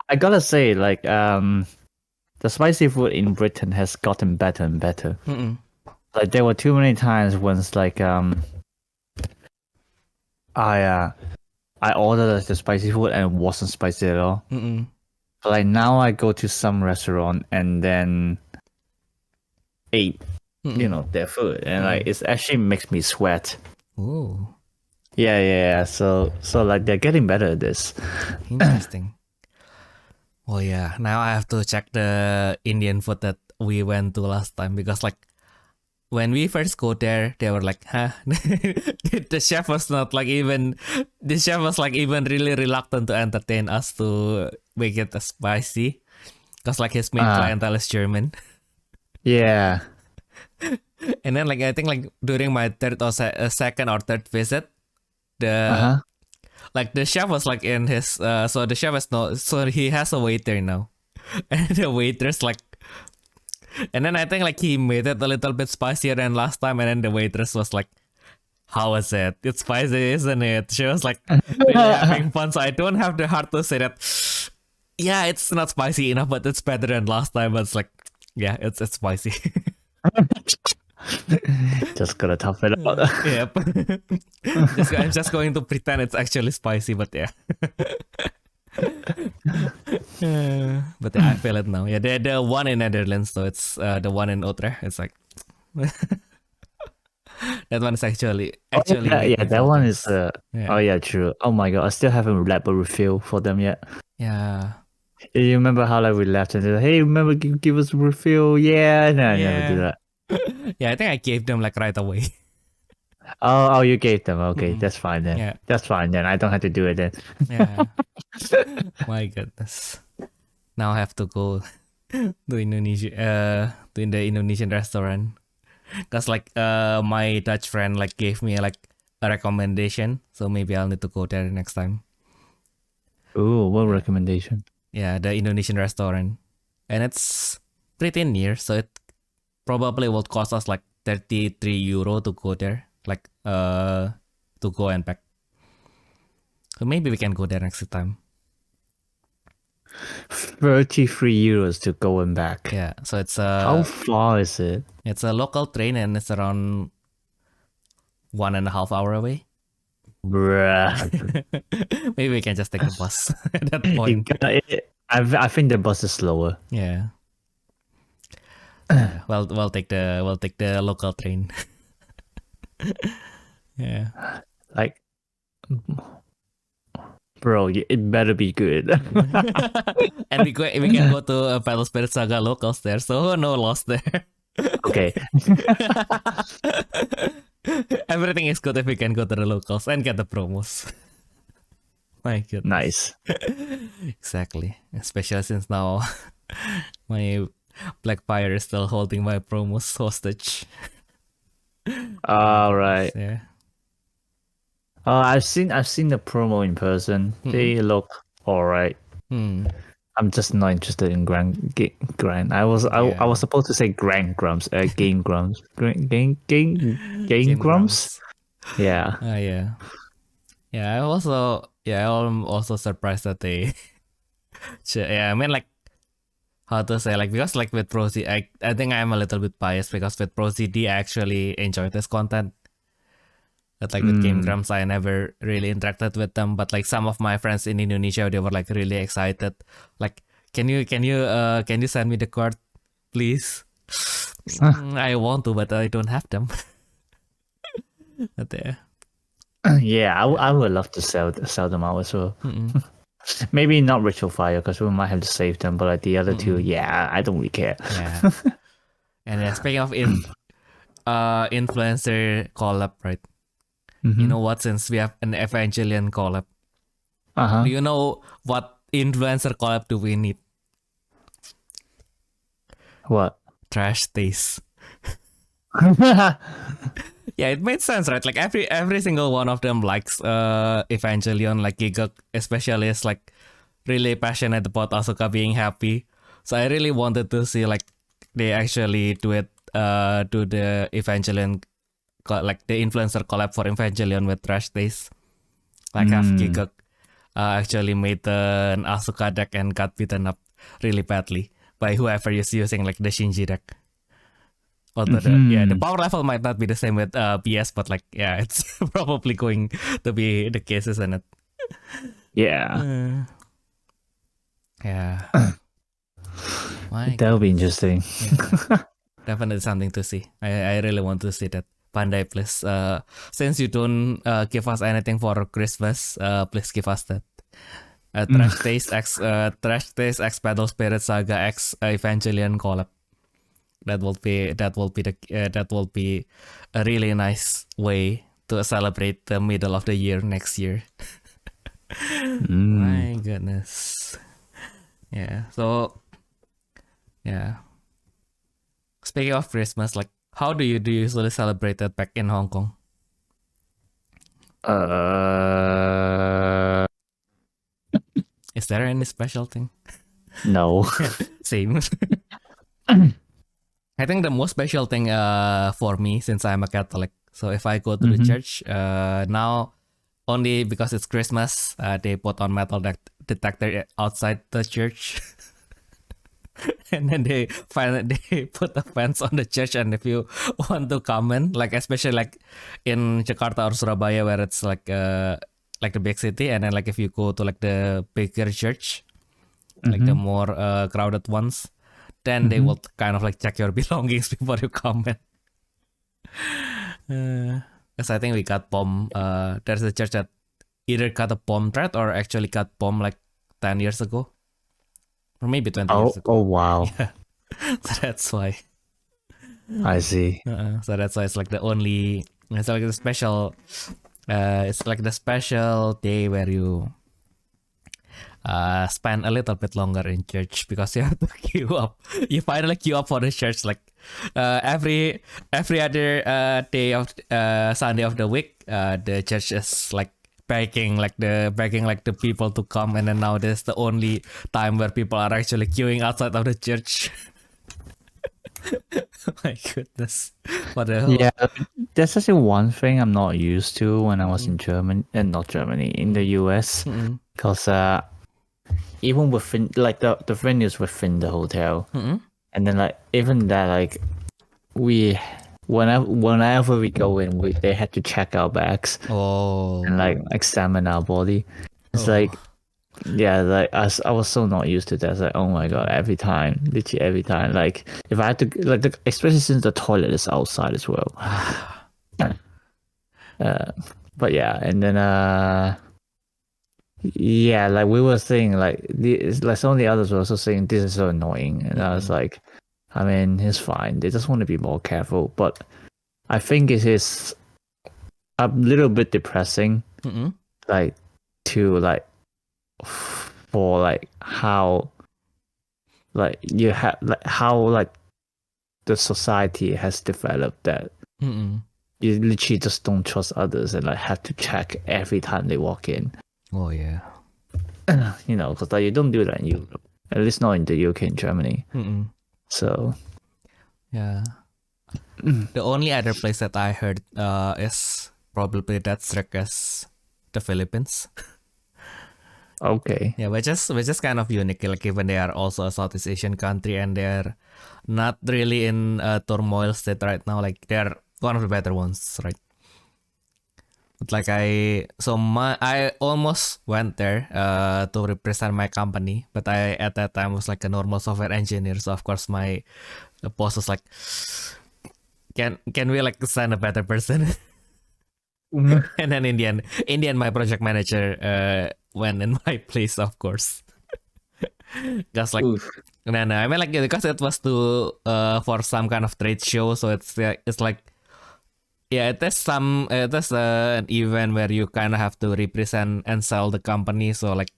I gotta say, like the spicy food in Britain has gotten better and better. Mm-mm. Like there were too many times when it's like I ordered the spicy food and it wasn't spicy at all. Mm-mm. But like now I go to some restaurant and then eat, their food, and like it actually makes me sweat. Ooh. Yeah. So like they're getting better at this. Interesting. Oh yeah, now I have to check the Indian food that we went to last time, because like when we first go there, they were like, huh? The chef was even really reluctant to entertain us to make it spicy, because like his main clientele is German. Yeah. And then like I think like during my second or third visit, the chef was like in his so the chef he has a waiter now, and the waiter's like, and then I think like he made it a little bit spicier than last time, and then the waitress was like, how is it? It's spicy, isn't it? She was like really having fun, so I don't have the heart to say that, yeah, it's not spicy enough, but it's better than last time. But it's like, yeah, it's spicy. Just gotta tough it out. Yep. I'm just going to pretend it's actually spicy, but yeah. But yeah, I feel it now. Yeah, the one in Netherlands, though, it's the one in Utrecht. It's like that one is actually that one is oh yeah, true. Oh my god, I still haven't left a refill for them yet. Yeah. You remember how like we left and said, hey, remember give us a refill? Yeah, no, I never do that. Yeah, I think I gave them like right away. Oh, you gave them. Okay, that's fine then. Yeah. That's fine then. I don't have to do it then. Yeah. My goodness. Now I have to go to Indonesia, to the Indonesian restaurant, because like my Dutch friend like gave me like a recommendation, so maybe I'll need to go there next time. Ooh, what recommendation? Yeah, the Indonesian restaurant, and it's pretty near, so it probably will cost us like 33 euro to go there, like to go and back. So maybe we can go there next time. 33 euros to go and back. Yeah, so it's how far is it? It's a local train, and it's around 1.5 hours away. Bruh. Maybe we can just take the bus at that point. I think the bus is slower. Yeah. Well, we'll take the local train. Yeah. Like, bro, it better be good. And we can go to Battle Spirit Saga locals there, so no loss there. Okay. Everything is good if we can go to the locals and get the promos. My goodness. Nice. Exactly. Especially since now my Black Fire is still holding my promos hostage. All right. Yeah. I've seen the promo in person. They look all right. I'm just not interested in grind. I was supposed to say Grand Grumps, Game Grumps, Game Game Grumps. Grumps. Yeah. Yeah. I'm also surprised that they. Yeah, I mean, like, how to say, like, because like with Pro-CD, I think I'm a little bit biased because with Pro-CD I actually enjoyed this content. But like with Game Grumps, I never really interacted with them. But like some of my friends in Indonesia, they were like really excited. Like, can you send me the card, please? I want to, but I don't have them. But yeah, I would love to sell them out as well. Maybe not Ritual Fire because we might have to save them, but like the other two, yeah, I don't really care. Yeah. And speaking of influencer collab, right? You know what? Since we have an Evangelion collab, do you know what influencer collab do we need? What? Trash taste. Yeah, it made sense, right? Like every single one of them likes Evangelion, like Gigok especially is like really passionate about Asuka being happy. So I really wanted to see like they actually do it do the Evangelion like the influencer collab for Evangelion with Trash Taste. Like have Gigok actually made an Asuka deck and got beaten up really badly by whoever is using like the Shinji deck. Although the power level might not be the same with BS, but like it's probably going to be the case, isn't it? Yeah. Yeah. That'll be interesting. Yeah. Definitely something to see. I really want to see that. Bandai, please. Since you don't give us anything for Christmas, please give us that. Trash Taste X Battle Spirit Saga X Evangelion collab. That will be a really nice way to celebrate the middle of the year next year. My goodness. Yeah. So yeah. Speaking of Christmas, like how do you usually celebrate it back in Hong Kong? Is there any special thing? No. Same. I think the most special thing for me, since I'm a Catholic, so if I go to the church now, only because it's Christmas, they put on metal detector outside the church. And then they put a fence on the church, and if you want to come in, like especially like in Jakarta or Surabaya where it's like the big city, and then like if you go to like the bigger church, like the more crowded ones, then they will kind of like check your belongings before you come in. Because I think we got bombed. There's a church that either got a bomb threat or actually got bombed like 10 years ago. Or maybe 20 years ago. Oh, wow. Yeah. So that's why. I see. So that's why it's like the only... It's like the special... it's like the special day where you... spend a little bit longer in church because you have to queue up. You finally queue up for the church like every other day of Sunday of the week. The church is like begging the people to come, and then now this is the only time where people are actually queuing outside of the church. My goodness. Yeah, that's actually one thing I'm not used to when I was in Germany, and not Germany, in the US, because even within like the venues within the hotel, and then like even that like whenever we go in, they had to check our bags and like examine our body. It's like like I was so not used to that. It's like, oh my god, literally every time. Like if I had to like especially since the toilet is outside as well. But yeah, and then yeah, like we were saying, like some of the others were also saying this is so annoying, and I was like, I mean, it's fine. They just want to be more careful, but I think it is a little bit depressing, like to like for like how like you have like how like the society has developed that you literally just don't trust others and like have to check every time they walk in. Oh yeah. You know, because like you don't do that in Europe. At least not in the UK and Germany. So yeah. The only other place that I heard is probably that strict as the Philippines. okay. Yeah, which is kind of unique. Like even they are also a Southeast Asian country and they're not really in a turmoil state right now. Like they're one of the better ones, right? But like I almost went there to represent my company, but I at that time was like a normal software engineer. So of course my boss was like, can we like send a better person? And then in the end, my project manager went in my place, of course. Because like, and then I mean like because it was to for some kind of trade show, so it's like. Yeah, it is an event where you kind of have to represent and sell the company. So like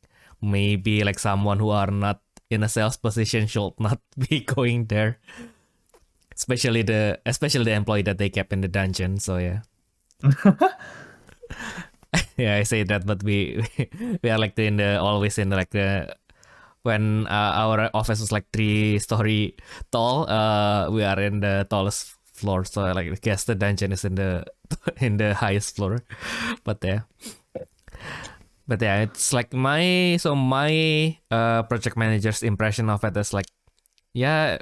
maybe like someone who are not in a sales position should not be going there, especially the employee that they kept in the dungeon. So yeah, yeah, I say that, but we are like always in like the when our office was like 3-story tall. We are in the tallest floor, so like I guess the dungeon is in the highest floor. But yeah, it's like my project manager's impression of it is like, yeah,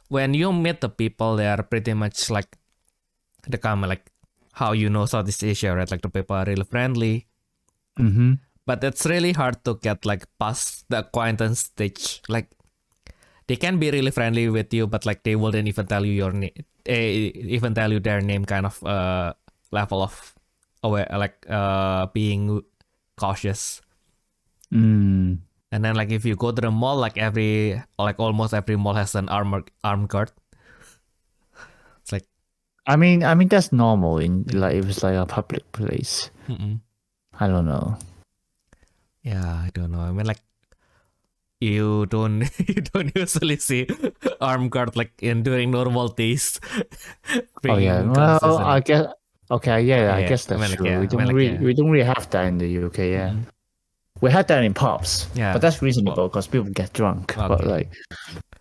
when you meet the people, they are pretty much like the common like how you know Southeast Asia, right? Like the people are really friendly. But it's really hard to get like past the acquaintance stage. Like they can be really friendly with you, but like they wouldn't even tell you your name, even tell you their name, kind of level of aware, like being cautious. And then like if you go to the mall, like almost every mall has an armed guard. It's like, I mean that's normal in like if it's like a public place. I don't know. Yeah, I don't know. I mean like you don't usually see armed guard like during normal days. Oh yeah, well I guess okay, yeah, I guess that's true. Yeah, we don't really have that in the UK. Yeah, we had that in pubs. Yeah, but that's reasonable because people get drunk. Okay. But like,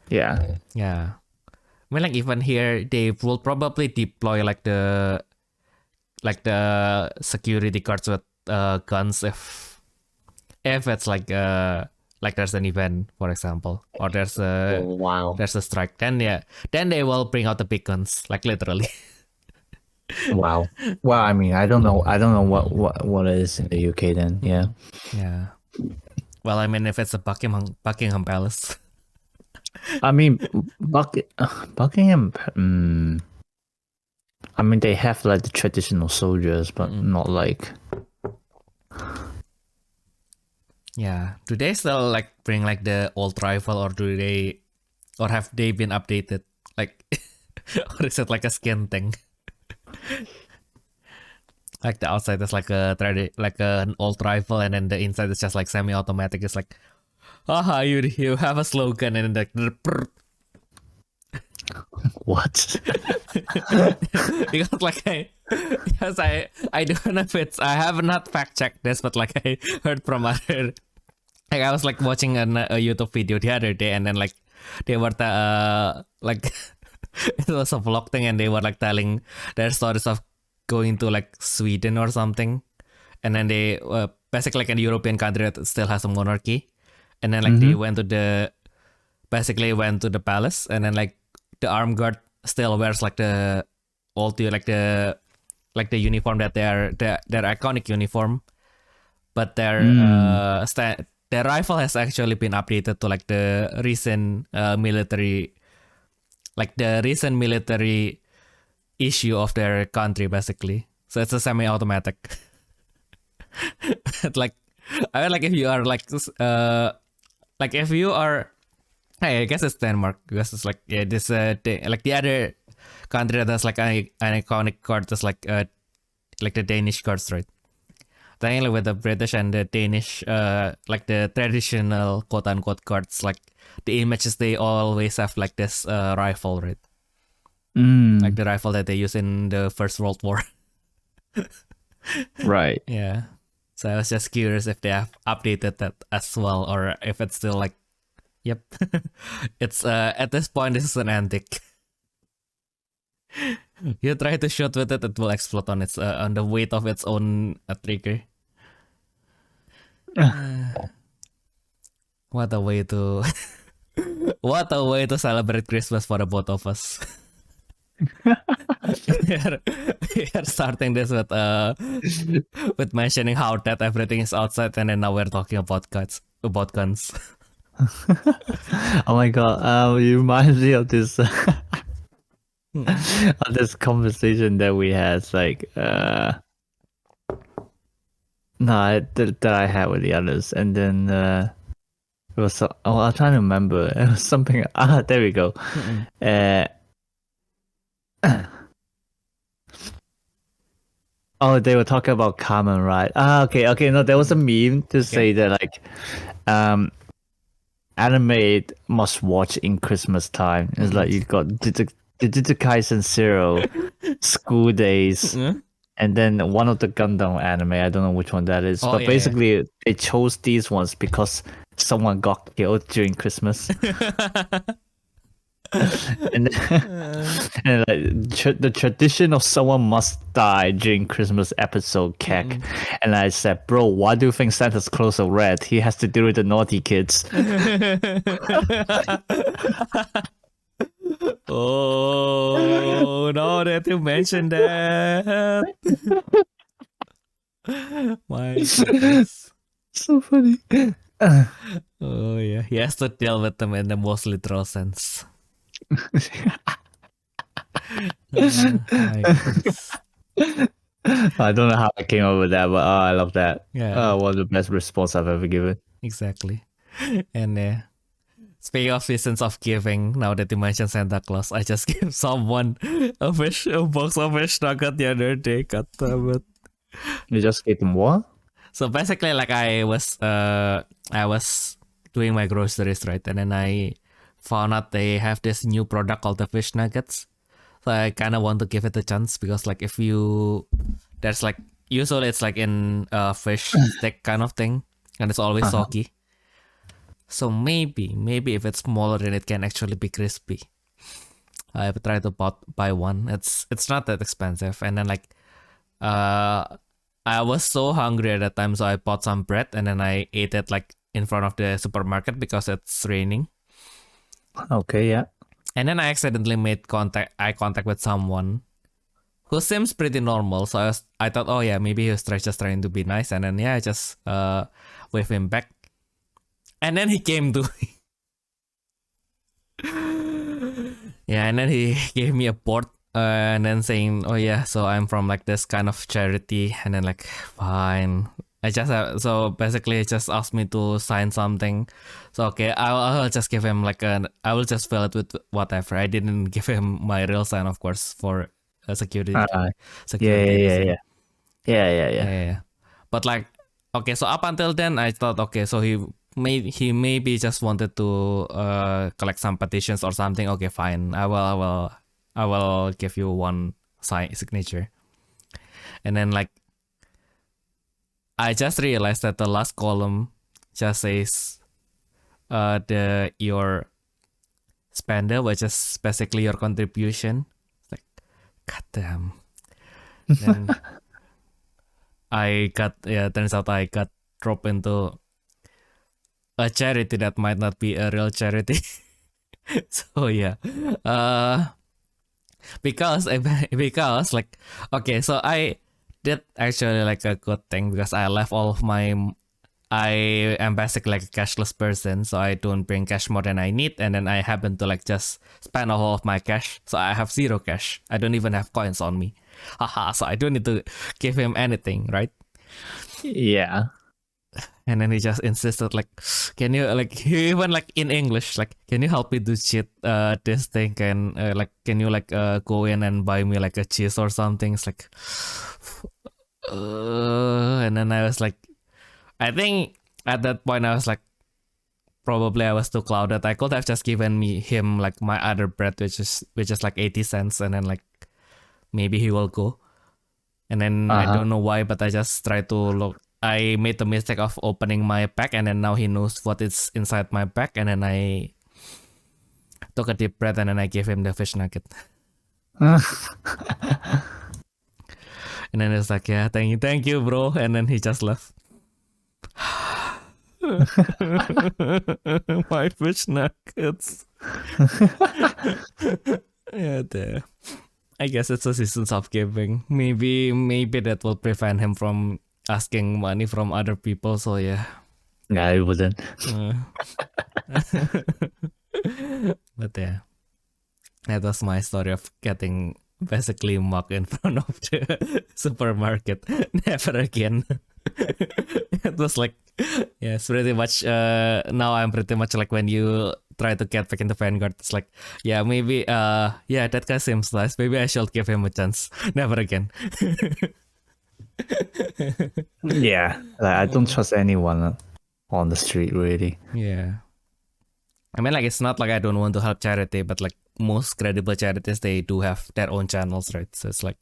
yeah. I mean, like even here, they will probably deploy like the security guards with guns if it's like there's an event, for example, or there's a strike. Then they will bring out the big guns, like literally. Wow. Well, I mean, I don't know what it is in the UK then. Yeah. Yeah. Well, I mean, if it's a Buckingham Palace. I mean, Buckingham. I mean, they have like the traditional soldiers, but not like. Yeah. Do they still like bring like the old rifle, or have they been updated? Like, or is it like a skin thing? Like the outside is like an old rifle, and then the inside is just like semi-automatic. It's like, haha, you have a slogan, and then like. What? because I don't know if it's, I have not fact checked this, but like I heard from other, like I was like watching a YouTube video the other day, and then like they were like it was a vlog thing, and they were like telling their stories of going to like Sweden or something, and then they basically like in a European country that still has a monarchy, and then like they went to the palace, and then like the armed guard still wears like the old the uniform that their iconic uniform, but their rifle has actually been updated to like the recent military issue of their country, basically. So it's a semi-automatic. Like, I mean, like if you are like if you are, I guess it's Denmark, because it's like, yeah, this like the other country that has like an iconic card is like the Danish cards, right? Then like with the British and the Danish, like the traditional quote unquote cards, like the images, they always have like this rifle, right? Like the rifle that they use in the First World War. Right. Yeah. So I was just curious if they have updated that as well, or if it's still like Yep. It's at this point this is an antique. You try to shoot with it, it will explode on its on the weight of its own trigger. What a way to what a way to celebrate Christmas for the both of us. we are starting this with mentioning how that everything is outside, and then now we're talking about guns. Oh my god! You remind me of this of this conversation that we had, like that I had with the others, and then it was I'm trying to remember. It was something. There we go. Oh, they were talking about Carmen, right? Okay. No, there was a meme to say that like, anime must watch in Christmas time. It's like you got Jujutsu Kaisen Zero, School Days, and then one of the Gundam anime. I don't know which one that is, but basically they chose these ones because someone got killed during Christmas. and like, the tradition of someone must die during Christmas episode Kek. And I said, bro, why do you think Santa's clothes are red? He has to deal with the naughty kids. Oh, now that you mentioned that. My goodness. So funny. Oh yeah, he has to deal with them in the most literal sense. I don't know how I came up with that, but I love that. Yeah. One of the best response I've ever given. Exactly. And speaking of seasons of giving, now that you mentioned Santa Claus, I just gave someone a box of fish nugget the other day. God damn it. You just gave them what? So basically, like I was doing my groceries, right, and then I found out they have this new product called the fish nuggets. So I kind of want to give it a chance because, like, there's like usually it's like in fish stick kind of thing, and it's always soggy. So maybe if it's smaller, then it can actually be crispy. I have tried to buy one. It's not that expensive, and then like I was so hungry at that time, so I bought some bread and then I ate it like in front of the supermarket because it's raining. Okay, yeah. And then I accidentally made eye contact with someone who seems pretty normal. So I thought, oh yeah, maybe he was just trying to be nice. And then I just waved him back. And then he came to me. Yeah, and then he gave me a board. And then saying, oh yeah, so I'm from like this kind of charity. And then like, fine. So basically he just asked me to sign something. So okay, I'll just give him like I will just fill it with whatever. I didn't give him my real sign, of course, for security. Yeah. But like, okay, so up until then I thought, okay, so he maybe just wanted to collect some petitions or something. Okay, fine. I will give you one signature. And then like I just realized that the last column just says your spender, which is basically your contribution. It's like, goddamn. Then turns out I got dropped into a charity that might not be a real charity. So yeah. Because like, okay, so I did actually like a good thing because I left all of I am basically like a cashless person, so I don't bring cash more than I need, and then I happen to like just spend all of my cash, so I have zero cash. I don't even have coins on me. Haha, so I don't need to give him anything, right? Yeah. And then he just insisted, like, can you, like, he even like in English, like, can you help me to cheat this thing? Can can you like go in and buy me like a cheese or something? It's like, and then I was like, I think at that point I was like, probably I was too clouded. I could have just given him like my other bread, which is like 80 cents, and then like maybe he will go. And then I don't know why, but I just try to look. I made the mistake of opening my pack, and then now he knows what is inside my pack, and then I took a deep breath, and then I gave him the fish nugget. And then it's like, yeah, thank you, bro. And then he just left. My fish nuggets. Yeah, I guess it's a season of giving. Maybe that will prevent him from asking money from other people. So yeah. Yeah, it wouldn't. But yeah, that was my story of getting basically mocked in front of the supermarket. Never again. It was like, yeah, it's pretty much, now I'm pretty much like when you try to get back into Vanguard, it's like, yeah, maybe, yeah, that guy seems nice. Maybe I should give him a chance. Never again. Yeah, like, I don't trust anyone on the street, really. Yeah. I mean, like, it's not like I don't want to help charity, but like most credible charities, they do have their own channels, right? So it's like,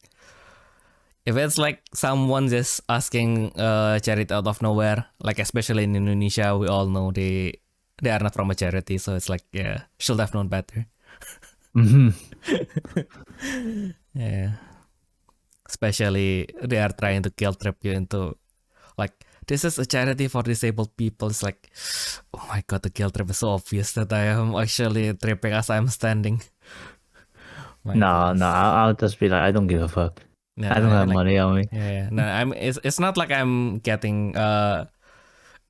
if it's like someone just asking charity out of nowhere, like especially in Indonesia, we all know they are not from a charity, so it's like, yeah, should have known better. Yeah. Especially they are trying to guilt trip you into like, this is a charity for disabled people. It's like, oh my god, the guilt trip is so obvious that I am actually tripping as I'm standing. No, I'll just be like, I don't give a fuck. I don't have money on me. Yeah. No, it's not like I'm getting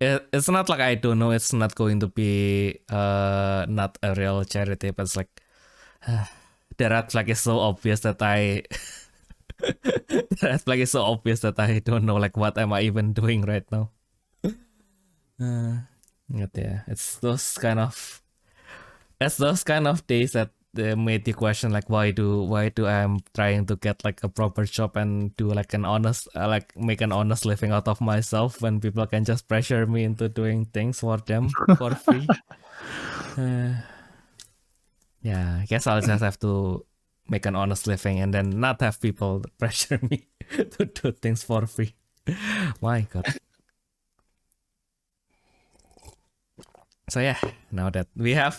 it's not like I don't know it's not going to be not a real charity, but it's like the red flag is so obvious that I the red flag is so obvious that I don't know like what am I even doing right now. But yeah, it's those kind of days that made you question like why do I'm trying to get like a proper job and do like an honest like make an honest living out of myself when people can just pressure me into doing things for them for free. Yeah, I guess I'll just have to make an honest living and then not have people pressure me to do things for free. My god. So yeah, now that we have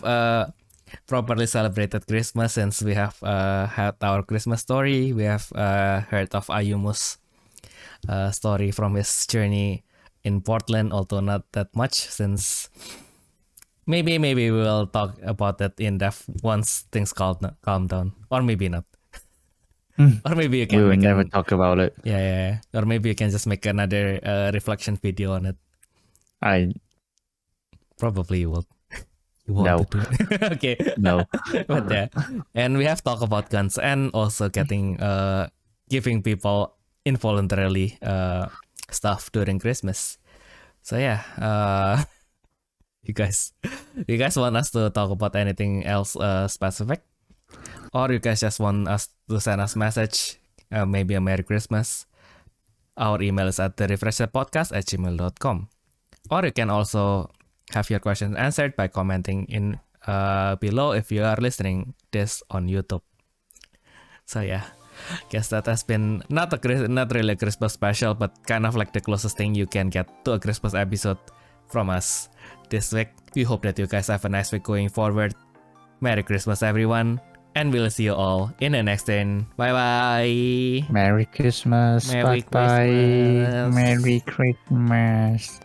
properly celebrated Christmas, since we have had our Christmas story, we have heard of Ayumu's story from his journey in Portland, although not that much, since maybe we will talk about that in depth once things calm down, or maybe not. Or maybe you can. We will never talk about it. Yeah. Or maybe you can just make another reflection video on it. Probably you will. You want No. to do it. Okay. No. But yeah. And we have talked about guns and also giving people involuntarily stuff during Christmas. So yeah, you guys want us to talk about anything else specific? Or you guys just want us to send us message, maybe a Merry Christmas? Our email is at therefreshsteppodcast@gmail.com. Or you can also have your questions answered by commenting in below if you are listening this on YouTube. So yeah, guess that has been not really a Christmas special, but kind of like the closest thing you can get to a Christmas episode from us this week. We hope that you guys have a nice week going forward. Merry Christmas, everyone, and we'll see you all in the next one. Bye bye. Merry Christmas. Merry Bye bye. Christmas. Merry Christmas.